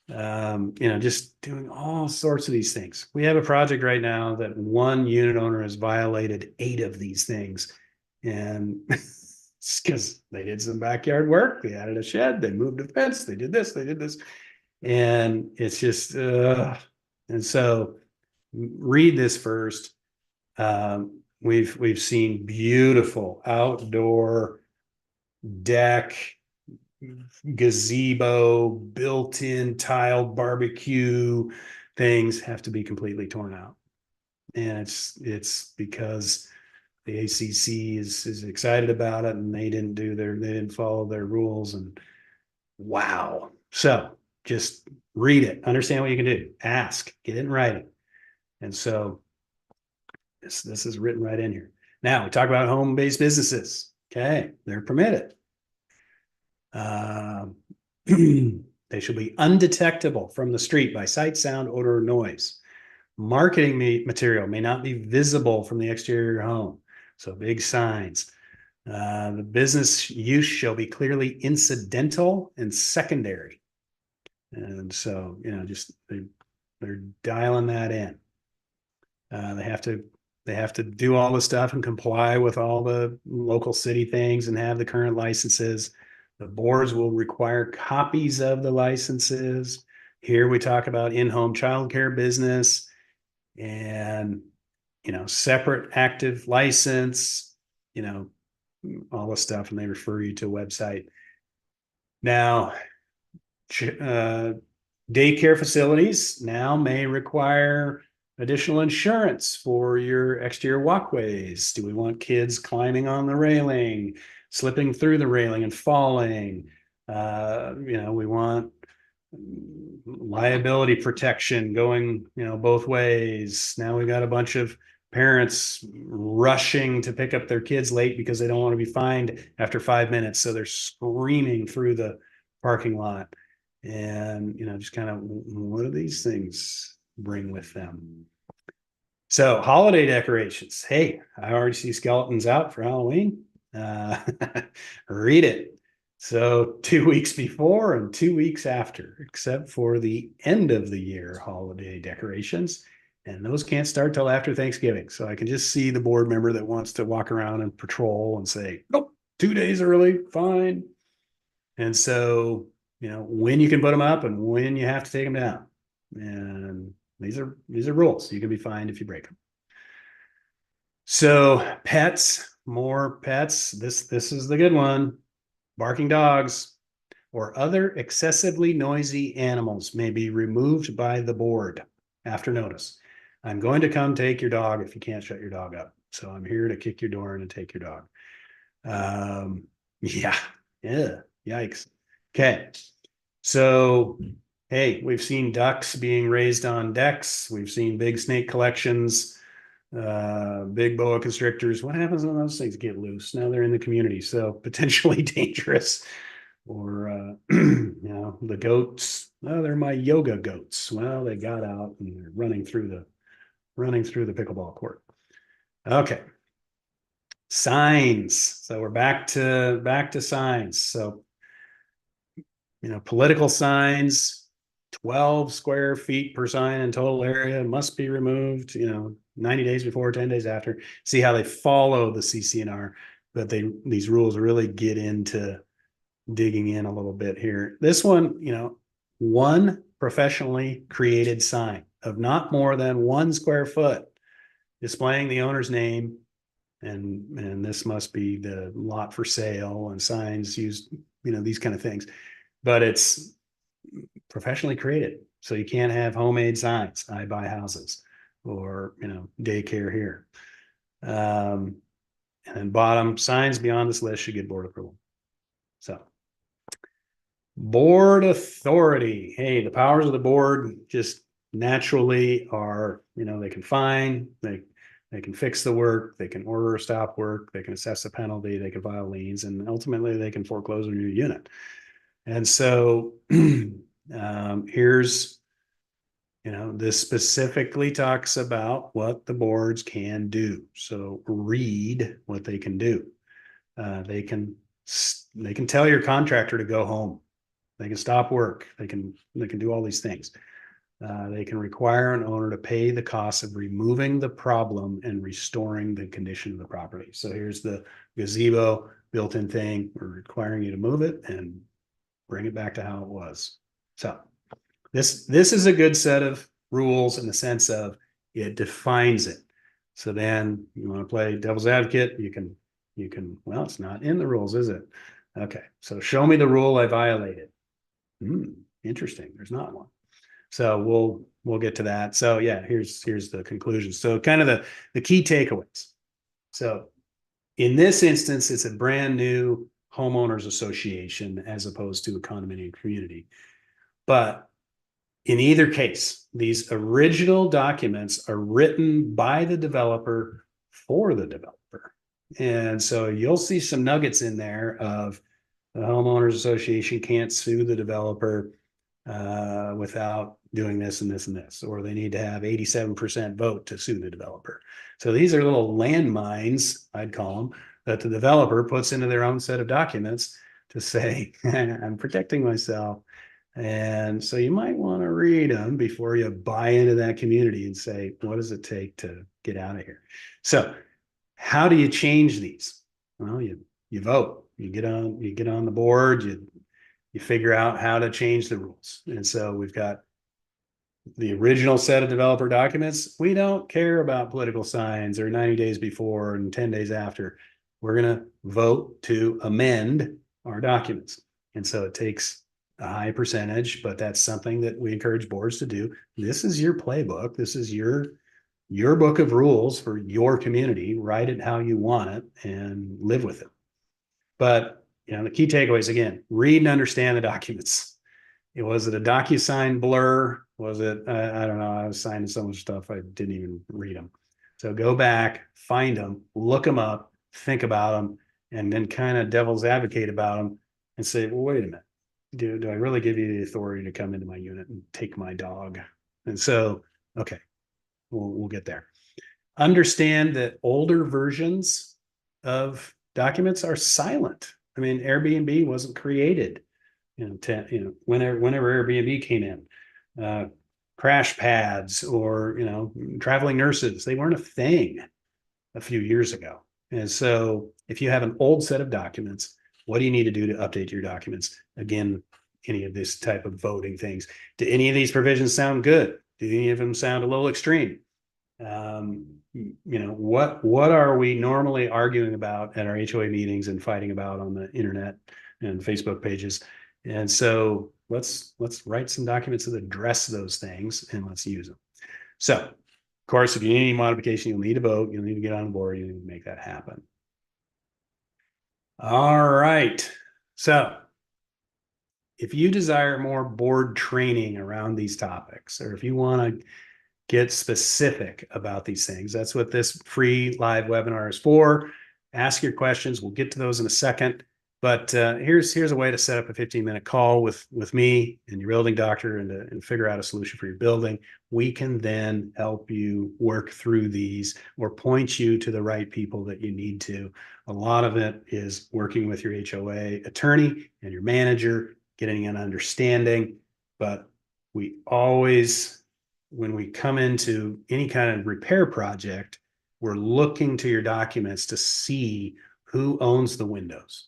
just doing all sorts of these things. We have a project right now that one unit owner has violated 8 of these things. And it's because they did some backyard work. They added a shed, they moved a fence, they did this. And it's just, and so read this first. We've seen beautiful outdoor deck, gazebo, built-in tiled barbecue things have to be completely torn out. And it's because the ACC is excited about it, and they didn't follow their rules. And wow. So just read it, understand what you can do, ask, get it in writing. And so this is written right in here. Now we talk about home-based they they're permitted. They They should be undetectable from the street by sight, sound, odor, or noise. Marketing material may not be visible from the exterior of your home. So big signs. The business use shall be clearly incidental and secondary. And so, just they're dialing that in. They have to do all the stuff and comply with all the local city things and have the current licenses. The boards will require copies of the licenses. Here we talk about in-home childcare business and, separate active license, all the stuff, and they refer you to a website. Now, daycare facilities now may require additional insurance for your exterior walkways. Do we want kids climbing on the railing, slipping through the railing and falling? We want liability protection going, both ways. Now we got a bunch of parents rushing to pick up their kids late because they don't want to be fined after 5 minutes. So they're screaming through the parking lot. And, just kind of, what do these things bring with them? So holiday decorations. Hey, I already see skeletons out for Halloween. Read it. So 2 weeks before and 2 weeks after, except for the end of the year holiday decorations. And those can't start till after Thanksgiving. So I can just see the board member that wants to walk around and patrol and say, nope, 2 days early, fine. And so, when you can put them up and when you have to take them down. And these are rules. You can be fined if you break them. So pets, more pets. This is the good one. Barking dogs or other excessively noisy animals may be removed by the board after notice. I'm going to come take your dog if you can't shut your dog up. So I'm here to kick your door in and take your dog. Yeah. Yikes. Okay. So, hey, we've seen ducks being raised on decks. We've seen big snake collections, big boa constrictors. What happens when those things get loose? Now they're in the community, so potentially dangerous. Or, the goats. Oh, they're my yoga goats. Well, they got out and they're running through the pickleball court. Okay. Signs. So we're back to signs. So, political signs, 12 square feet per sign in total area must be removed, 90 days before, 10 days after. See how they follow the CC&R, but these rules really get into digging in a little bit here. This one, one professionally created sign of not more than 1 square foot displaying the owner's name, and this must be the lot for sale and signs used, these kind of things. But it's professionally created. So you can't have homemade signs, I buy houses, or, daycare here. And then bottom, signs beyond this list should get board approval. So board authority. Hey, the powers of the board just naturally are, they can fine, they can fix the work, they can order a stop work, they can assess a penalty, they can file liens, and ultimately they can foreclose on your unit. And so here's, this specifically talks about what the boards can do. So read what they can do. They can tell your contractor to go home. They can stop work. They can do all these things. They can require an owner to pay the cost of removing the problem and restoring the condition of the property. So here's the gazebo built-in thing. We're requiring you to move it and bring it back to how it was. So this is a good set of rules in the sense of it defines it. So then you want to play devil's advocate, you can, well, it's not in the rules, is it? Okay, so show me the rule I violated. Interesting, there's not one. So we'll get to that. So yeah, here's the conclusion. So kind of the key takeaways. So in this instance, it's a brand new homeowners association as opposed to a condominium community. But in either case, these original documents are written by the developer for the developer. And so you'll see some nuggets in there of the homeowners association can't sue the developer. without doing this and this and this, or they need to have 87% vote to sue the developer. So these are little landmines, I'd call them, that the developer puts into their own set of documents to say, I'm protecting myself. And so you might want to read them before you buy into that community and say, what does it take to get out of here? So how do you change these? Well, you vote, you get on the board, you figure out how to change the rules. And so we've got the original set of developer documents. We don't care about political signs or 90 days before and 10 days after. We're going to vote to amend our documents. And so it takes a high percentage, but that's something that we encourage boards to do. This is your playbook. This is your book of rules for your community. Write it how you want it and live with it. But the key takeaways, again, read and understand the documents. Was it a DocuSign blur? Was it, I don't know, I was signing so much stuff, I didn't even read them. So go back, find them, look them up, think about them, and then kind of devil's advocate about them and say, well, wait a minute. Do I really give you the authority to come into my unit and take my dog? And so, okay, we'll get there. Understand that older versions of documents are silent. I mean, Airbnb wasn't created, whenever Airbnb came in, crash pads or, traveling nurses, they weren't a thing a few years ago. And so if you have an old set of documents, what do you need to do to update your documents? Again, any of this type of voting things. Do any of these provisions sound good? Do any of them sound a little extreme? What are we normally arguing about at our HOA meetings and fighting about on the internet and Facebook pages? And so let's write some documents that address those things and let's use them. So, of course, if you need any modification, you'll need to vote. You'll need to get on board. You need to make that happen. All right. So if you desire more board training around these topics, or if you want to get specific about these things, that's what this free live webinar is for. Ask your questions. We'll get to those in a second. But here's a way to set up a 15-minute call with me and your building doctor and figure out a solution for your building. We can then help you work through these or point you to the right people that you need to. A lot of it is working with your HOA attorney and your manager, getting an understanding. But we always, when we come into any kind of repair project, we're looking to your documents to see who owns the windows,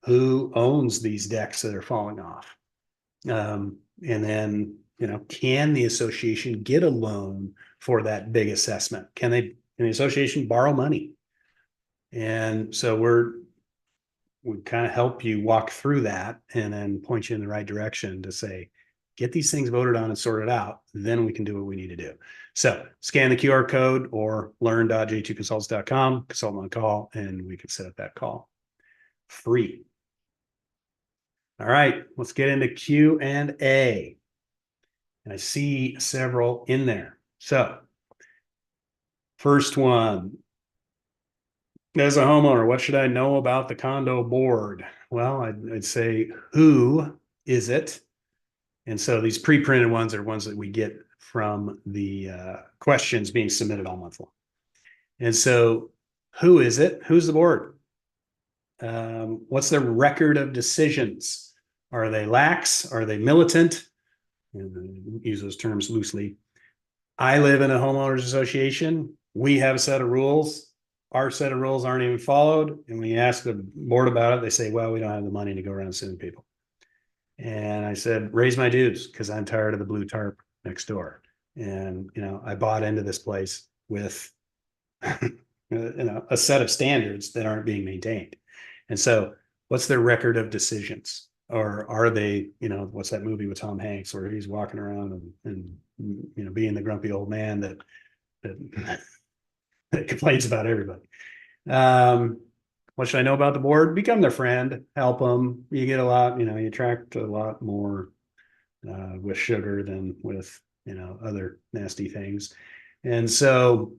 who owns these decks that are falling off. And then, can the association get a loan for that big assessment? Can the association borrow money? And so we kind of help you walk through that and then point you in the right direction to say, get these things voted on and sorted out. Then we can do what we need to do. So scan the QR code or learn.j2consults.com, consultant on call, and we can set up that call. Free. All right, let's get into Q&A. And I see several in there. So first one, as a homeowner, what should I know about the condo board? Well, I'd say, who is it? And so these pre-printed ones are ones that we get from the questions being submitted all month long. And so who is it? Who's the board? What's their record of decisions? Are they lax? Are they militant? And use those terms loosely. I live in a homeowners association. We have a set of rules. Our set of rules aren't even followed. And when you ask the board about it, they say, well, we don't have the money to go around suing people. And I said, raise my dues because I'm tired of the blue tarp next door. And, I bought into this place with, a set of standards that aren't being maintained. And so what's their record of decisions? Or are they, what's that movie with Tom Hanks where he's walking around and being the grumpy old man that complains about everybody? What should I know about the board? Become their friend, help them. You get a lot, you attract a lot more with sugar than with, other nasty things. And so,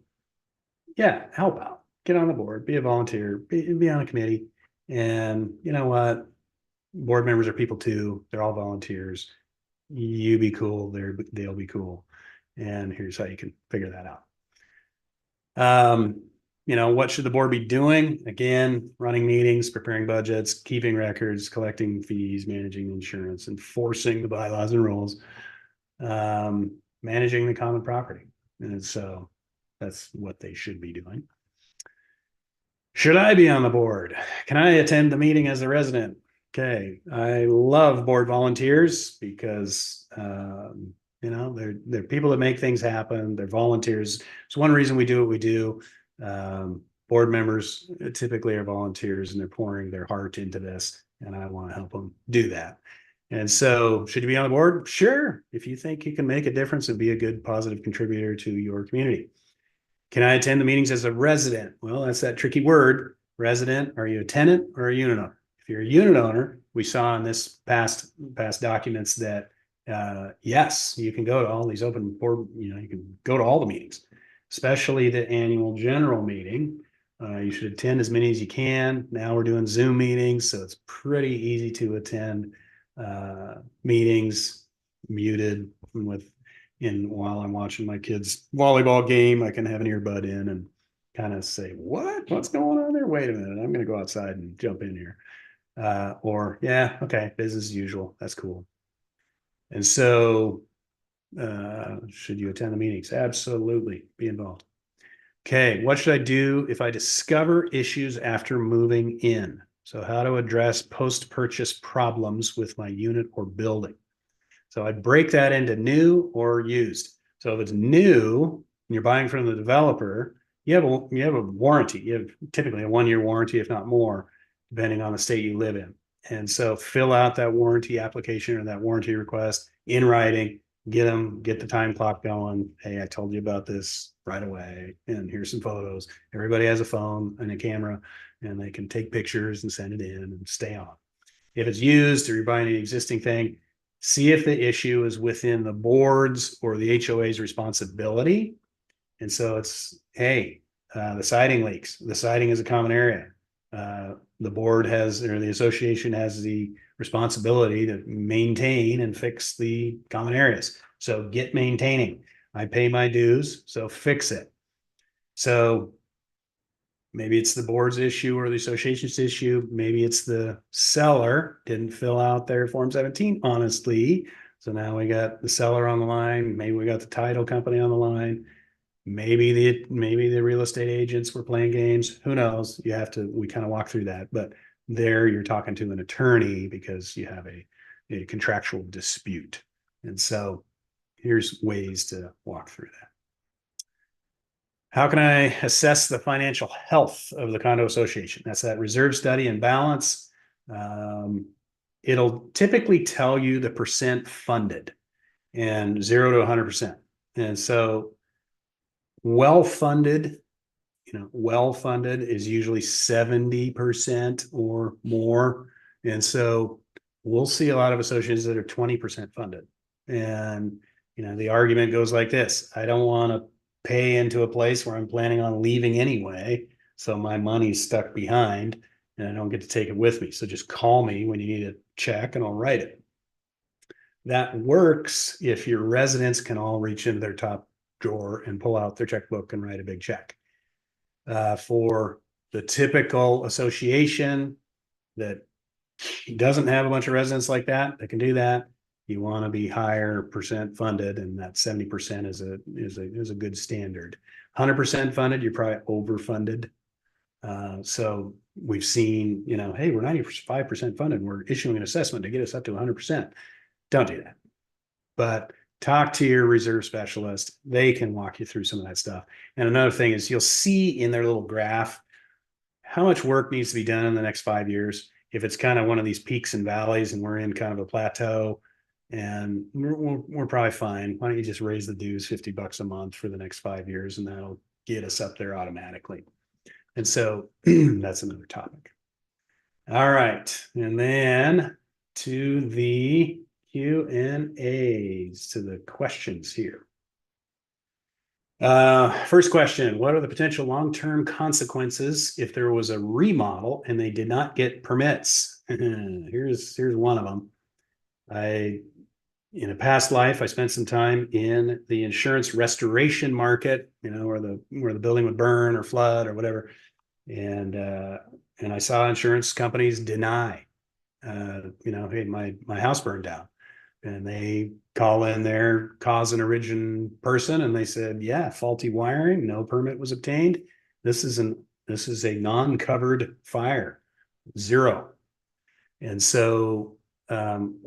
yeah, help out, get on the board, be a volunteer, be on a committee. And you know what? Board members are people too. They're all volunteers. You be cool, they'll be cool. And here's how you can figure that out. What should the board be doing? Again, running meetings, preparing budgets, keeping records, collecting fees, managing insurance, enforcing the bylaws and rules, managing the common property. And so that's what they should be doing. Should I be on the board? Can I attend the meeting as a resident? Okay, I love board volunteers because they're people that make things happen. They're volunteers. It's one reason we do what we do. Board members typically are volunteers and they're pouring their heart into this, and I want to help them do that. And so, should you be on the board? Sure, if you think you can make a difference and be a good, positive contributor to your community. Can I attend the meetings as a resident? Well, that's that tricky word. Resident, are you a tenant or a unit owner? If you're a unit owner, we saw in this past documents that yes, you can go to all these open board, you can go to all the meetings, especially the annual general meeting. You should attend as many as you can. Now we're doing Zoom meetings, so it's pretty easy to attend meetings muted while I'm watching my kids' volleyball game. I can have an earbud in and kind of say, what's going on there? Wait a minute, I'm going to go outside and jump in here. Or yeah, okay, business as usual. That's cool. And so should you attend the meetings? Absolutely, be involved. Okay, what should I do if I discover issues after moving in? So how to address post-purchase problems with my unit or building. So I'd break that into new or used. So if it's new and you're buying from the developer, you have a warranty. You have typically a 1-year warranty, if not more, depending on the state you live in. And so fill out that warranty application or that warranty request in writing, get the time clock going. Hey, I told you about this right away. And here's some photos. Everybody has a phone and a camera, and they can take pictures and send it in and stay on. If it's used or you're buying an existing thing, see if the issue is within the board's or the HOA's responsibility. And so it's, hey, the siding leaks. The siding is a common area. The board has, or the association has the responsibility to maintain and fix the common areas. So get maintaining. I pay my dues, so fix it. So maybe it's the board's issue or the association's issue. Maybe it's the seller didn't fill out their Form 17 honestly. So now we got the seller on the line. Maybe we got the title company on the line. Maybe the real estate agents were playing games. Who knows? We kind of walk through that. But there you're talking to an attorney because you have a contractual dispute. And so here's ways to walk through that. How can I assess the financial health of the condo association? That's that reserve study and balance. It'll typically tell you the percent funded and 0 to 100%. And so well-funded is usually 70% or more. And so we'll see a lot of associations that are 20% funded. And, the argument goes like this: I don't want to pay into a place where I'm planning on leaving anyway. So my money's stuck behind and I don't get to take it with me. So just call me when you need a check and I'll write it. That works if your residents can all reach into their top drawer and pull out their checkbook and write a big check. For the typical association that doesn't have a bunch of residents like that can do that, you want to be higher percent funded, and that 70% is a good standard. 100% funded, you're probably overfunded. So we've seen, hey, we're 95% funded. We're issuing an assessment to get us up to 100%. Don't do that. But talk to your reserve specialist. They can walk you through some of that stuff. And another thing is you'll see in their little graph how much work needs to be done in the next 5 years. If it's kind of one of these peaks and valleys and we're in kind of a plateau and we're probably fine. Why don't you just raise the dues $50 a month for the next 5 years, and that'll get us up there automatically. And so that's another topic. All right. And then to the Q&As, to the questions here. First question: what are the potential long-term consequences if there was a remodel and they did not get permits? Here's one of them. in a past life, I spent some time in the insurance restoration market, where the building would burn or flood or whatever. And I saw insurance companies deny, hey, my house burned down. And they call in their cause and origin person and they said, yeah, faulty wiring, no permit was obtained. This is a non-covered fire, zero. And so and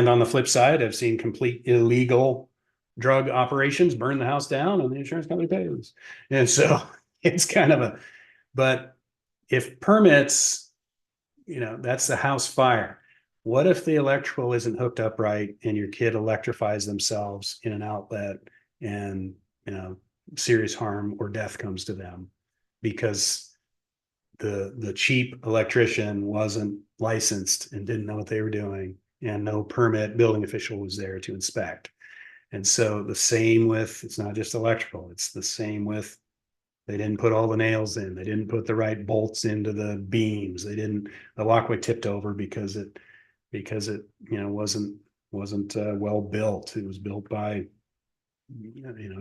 on the flip side, I've seen complete illegal drug operations burn the house down and the insurance company pays. And so it's kind of but if permits, that's the house fire. What if the electrical isn't hooked up right and your kid electrifies themselves in an outlet and, serious harm or death comes to them because the cheap electrician wasn't licensed and didn't know what they were doing and no permit building official was there to inspect. And so the same with, it's not just electrical, it's the same with, they didn't put all the nails in, they didn't put the right bolts into the beams, the walkway tipped over because it wasn't well built. It was built by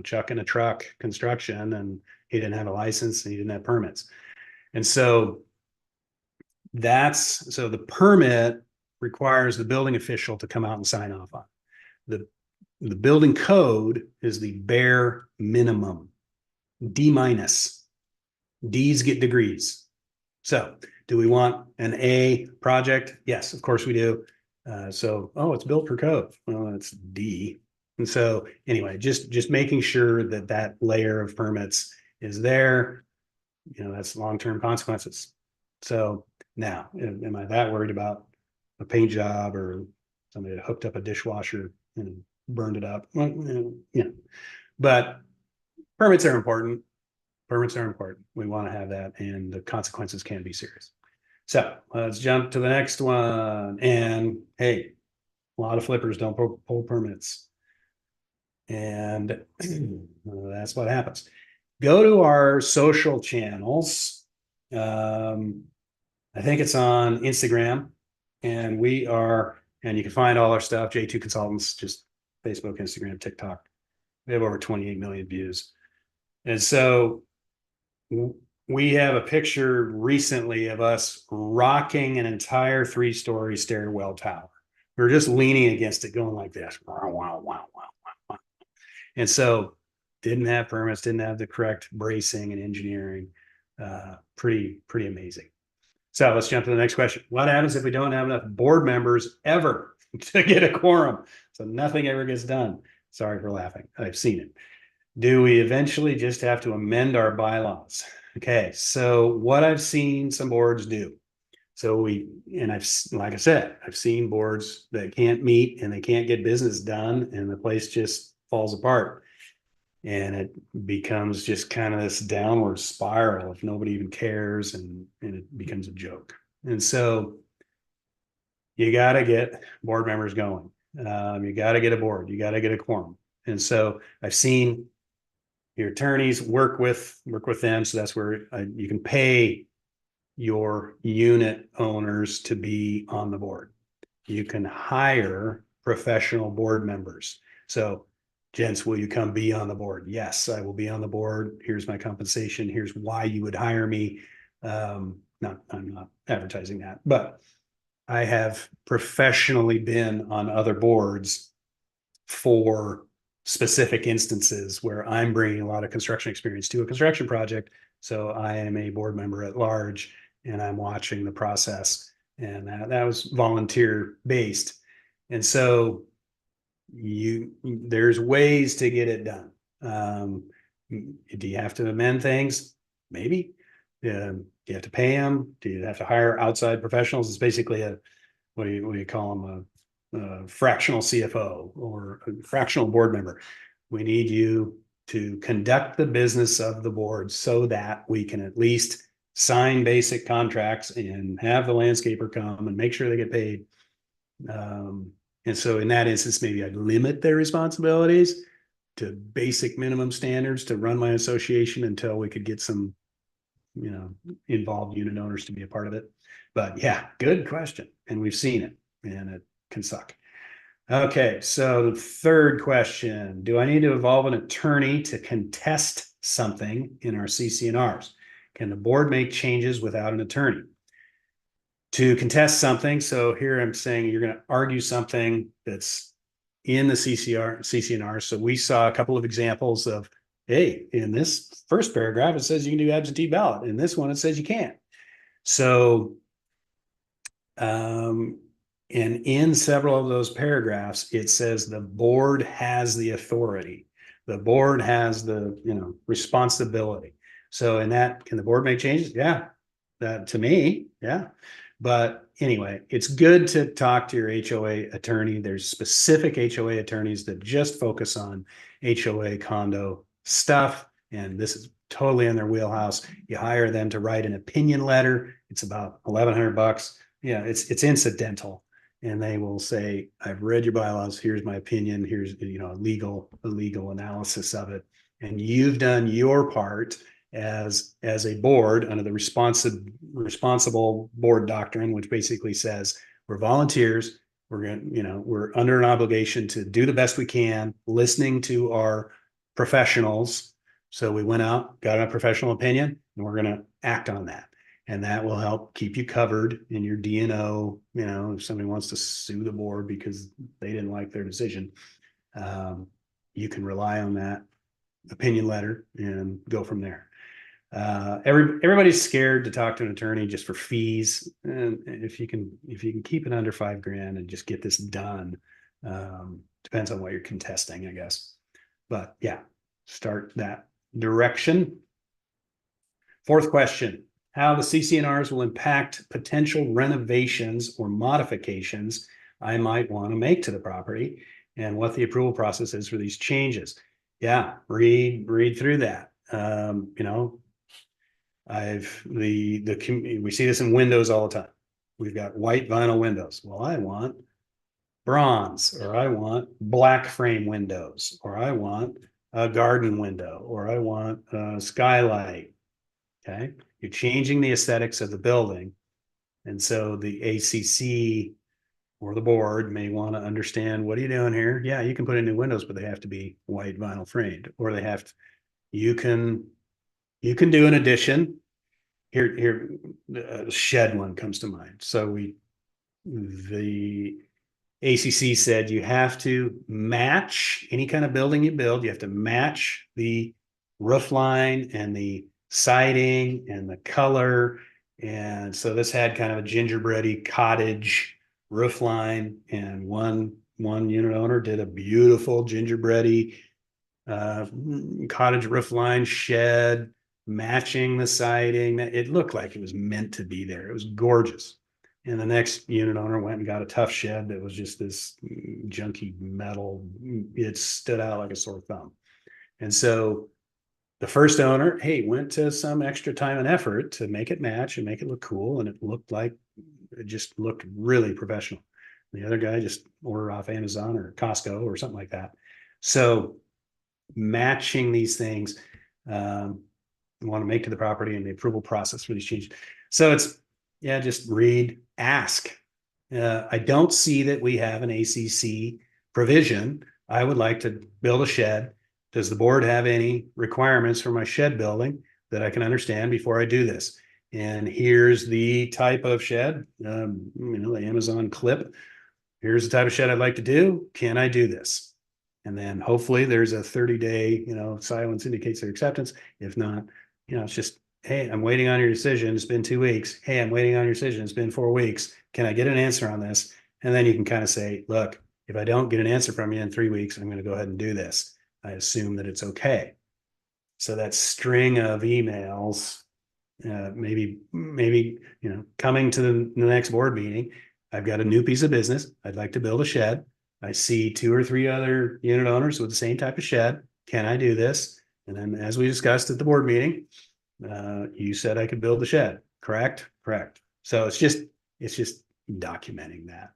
Chuck in a truck construction, and he didn't have a license and he didn't have permits. And so the permit requires the building official to come out and sign off on. The building code is the bare minimum, D minus. D's get degrees. So do we want an A project? Yes, of course we do. It's built per code. Well, that's D. And so anyway, just making sure that layer of permits is there, that's long-term consequences. So now, am I that worried about a paint job or somebody that hooked up a dishwasher and burned it up? Well, but permits are important. Permits are important. We want to have that, and the consequences can be serious. So let's jump to the next one. And hey, a lot of flippers don't pull permits. And that's what happens. Go to our social channels. I think it's on Instagram, and and you can find all our stuff, J2 Consultants, just Facebook, Instagram, TikTok. We have over 28 million views. And so we have a picture recently of us rocking an entire 3-story stairwell tower. We were just leaning against it, going like this. Wow, wow, wow, wow, wow. And so didn't have permits, didn't have the correct bracing and engineering. Pretty amazing. So let's jump to the next question. What happens if we don't have enough board members ever to get a quorum? So nothing ever gets done. Sorry for laughing. I've seen it. Do we eventually just have to amend our bylaws? Okay, so what I've seen some boards do. So like I said, I've seen boards that can't meet and they can't get business done and the place just falls apart. And it becomes just kind of this downward spiral if nobody even cares, and it becomes a joke. And so you got to get board members going. You got to get a board, you got to get a quorum. And so I've seen your attorneys work with them. So that's where you can pay your unit owners to be on the board. You can hire professional board members. So, gents, will you come be on the board? Yes, I will be on the board. Here's my compensation. Here's why you would hire me. I'm not advertising that, but I have professionally been on other boards for specific instances where I'm bringing a lot of construction experience to a construction project. So I am a board member at large and I'm watching the process, and that was volunteer based. And so there's ways to get it done. Do you have to amend things? Maybe. Do you have to pay them? Do you have to hire outside professionals? It's basically what do you call them? A fractional CFO or a fractional board member. We need you to conduct the business of the board so that we can at least sign basic contracts and have the landscaper come and make sure they get paid. And so in that instance, maybe I'd limit their responsibilities to basic minimum standards to run my association until we could get some, involved unit owners to be a part of it. But yeah, good question. And we've seen it, and it can suck. Okay, so the third question, do I need to involve an attorney to contest something in our CC&Rs? Can the board make changes without an attorney? To contest something, so here I'm saying you're going to argue something that's in the CC&R. So we saw a couple of examples of, hey, in this first paragraph, it says you can do absentee ballot. In this one, it says you can't. So, and in several of those paragraphs, it says the board has the authority. The board has the, responsibility. So in that, can the board make changes? Yeah, that to me, yeah. But anyway, it's good to talk to your HOA attorney. There's specific HOA attorneys that just focus on HOA condo stuff. And this is totally in their wheelhouse. You hire them to write an opinion letter. It's about $1,100. Yeah, it's incidental. And they will say, I've read your bylaws. Here's my opinion. Here's, a legal analysis of it. And you've done your part as a board under the responsible board doctrine, which basically says we're volunteers. We're under an obligation to do the best we can, listening to our professionals. So we went out, got a professional opinion, and we're going to act on that. And that will help keep you covered in your D&O. If somebody wants to sue the board because they didn't like their decision, you can rely on that opinion letter and go from there. Everybody's scared to talk to an attorney just for fees. And if you can keep it under $5,000 and just get this done, depends on what you're contesting, I guess. But yeah, start that direction. Fourth question, how the CC&Rs will impact potential renovations or modifications I might want to make to the property and what the approval process is for these changes. Yeah, read through that. We see this in windows all the time. We've got white vinyl windows. Well, I want bronze, or I want black frame windows, or I want a garden window, or I want a skylight. Okay, you're changing the aesthetics of the building, and so the ACC or the board may want to understand, what are you doing here? Yeah, you can put in new windows, but they have to be white vinyl framed, or they have to. You can do an addition. Here, the shed one comes to mind. So the ACC said you have to match any kind of building you build. You have to match the roof line and the siding and the color. And so this had kind of a gingerbready cottage roof line, and one unit owner did a beautiful gingerbready cottage roof line shed, matching the siding. It looked like it was meant to be there. It was gorgeous. And the next unit owner went and got a tough shed that was just this junky metal. It stood out like a sore thumb. And so the first owner, hey, went to some extra time and effort to make it match and make it look cool. And it just looked really professional. The other guy just ordered off Amazon or Costco or something like that. So matching these things, you want to make to the property and the approval process for these changes. So it's, just read, ask. I don't see that we have an ACC provision. I would like to build a shed. Does the board have any requirements for my shed building that I can understand before I do this? And here's the type of shed, the Amazon clip. Here's the type of shed I'd like to do. Can I do this? And then hopefully there's a 30-day, silence indicates their acceptance. If not, it's just, hey, I'm waiting on your decision. It's been 2 weeks. Hey, I'm waiting on your decision. It's been 4 weeks. Can I get an answer on this? And then you can kind of say, look, if I don't get an answer from you in 3 weeks, I'm going to go ahead and do this. I assume that it's okay. So that string of emails, maybe, coming to the next board meeting, I've got a new piece of business. I'd like to build a shed. I see 2 or 3 other unit owners with the same type of shed. Can I do this? And then, as we discussed at the board meeting, you said I could build the shed. Correct? Correct. So it's just documenting that.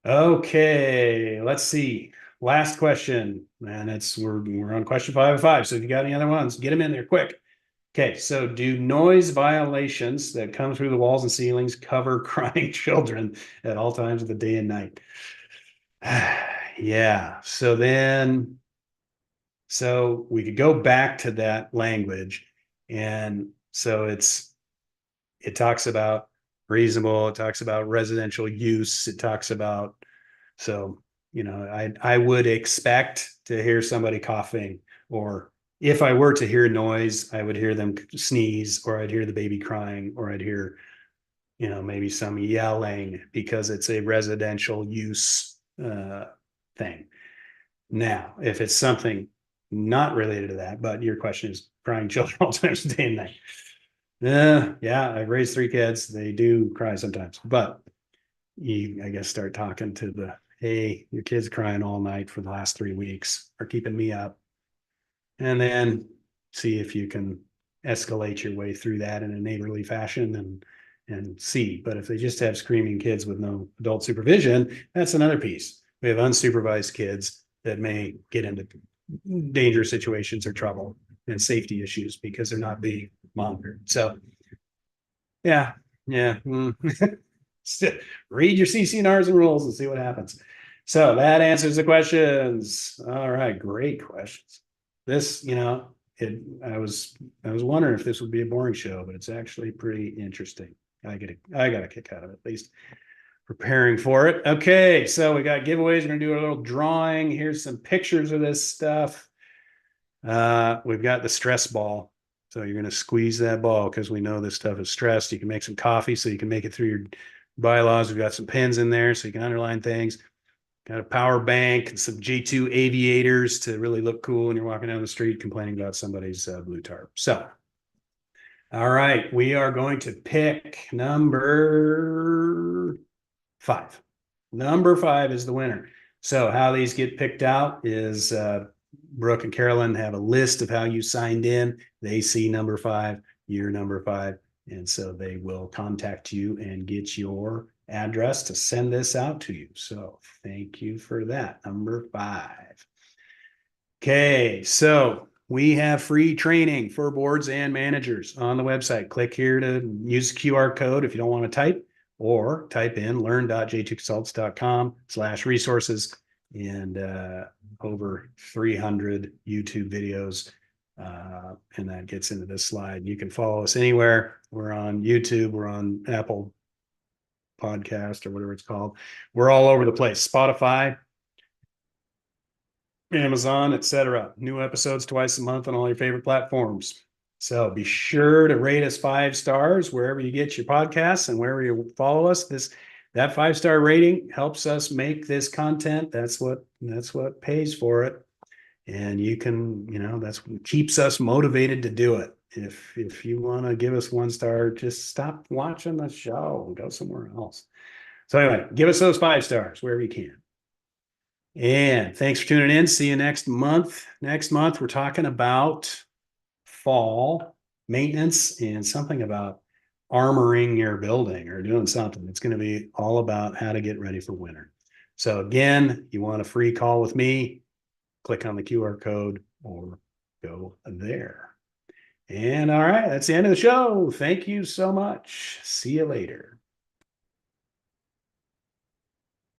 Okay, let's see. Last question, and we're on question 5 of 5. So if you got any other ones, get them in there quick. Okay, so do noise violations that come through the walls and ceilings cover crying children at all times of the day and night? Yeah. So we could go back to that language. And so it talks about reasonable, it talks about residential use, it talks about, so, I would expect to hear somebody coughing, or if I were to hear noise, I would hear them sneeze, or I'd hear the baby crying, or I'd hear, maybe some yelling because it's a residential use thing. Now, if it's something not related to that, but your question is crying children all times day and night. Yeah, I've raised 3 kids. They do cry sometimes, but you, I guess, start talking to hey, your kid's crying all night for the last 3 weeks, or keeping me up. And then see if you can escalate your way through that in a neighborly fashion and see. But if they just have screaming kids with no adult supervision, that's another piece. We have unsupervised kids that may get into dangerous situations or trouble and safety issues because they're not being monitored. So yeah, yeah. Read your CC&Rs and rules and see what happens. So that answers the questions. All right, great questions. This, I was wondering if this would be a boring show, but it's actually pretty interesting. I got a kick out of it, at least preparing for it. Okay, so we got giveaways. We're gonna do a little drawing. Here's some pictures of this stuff. We've got the stress ball. So you're going to squeeze that ball because we know this stuff is stressed. You can make some coffee so you can make it through your bylaws. We've got some pens in there so you can underline things. Got a power bank and some J2 aviators to really look cool when you're walking down the street complaining about somebody's blue tarp. So, all right, we are going to pick number 5. Number 5 is the winner. So how these get picked out is Brooke and Carolyn have a list of how you signed in. They see number 5, you're number 5. And so they will contact you and get your address to send this out to you. So thank you for that. Number 5. Okay, so we have free training for boards and managers on the website. Click here to use the QR code if you don't want to type, or type in learn.j2consults.com/resources, and over 300 YouTube videos. And that gets into this slide. You can follow us anywhere. We're on YouTube, we're on Apple Podcast or whatever it's called. We're all over the place. Spotify, Amazon, etc. New episodes twice a month on all your favorite platforms. So be sure to rate us 5 stars wherever you get your podcasts and wherever you follow us. That 5-star rating helps us make this content. That's what pays for it. And you can, that's what keeps us motivated to do it. If you want to give us 1 star, just stop watching the show and go somewhere else. So anyway, give us those 5 stars wherever you can. And thanks for tuning in. See you next month. Next month, we're talking about fall maintenance and something about armoring your building or doing something. It's going to be all about how to get ready for winter. So again, you want a free call with me, click on the QR code or go there. And all right, that's the end of the show. Thank you so much. See you later.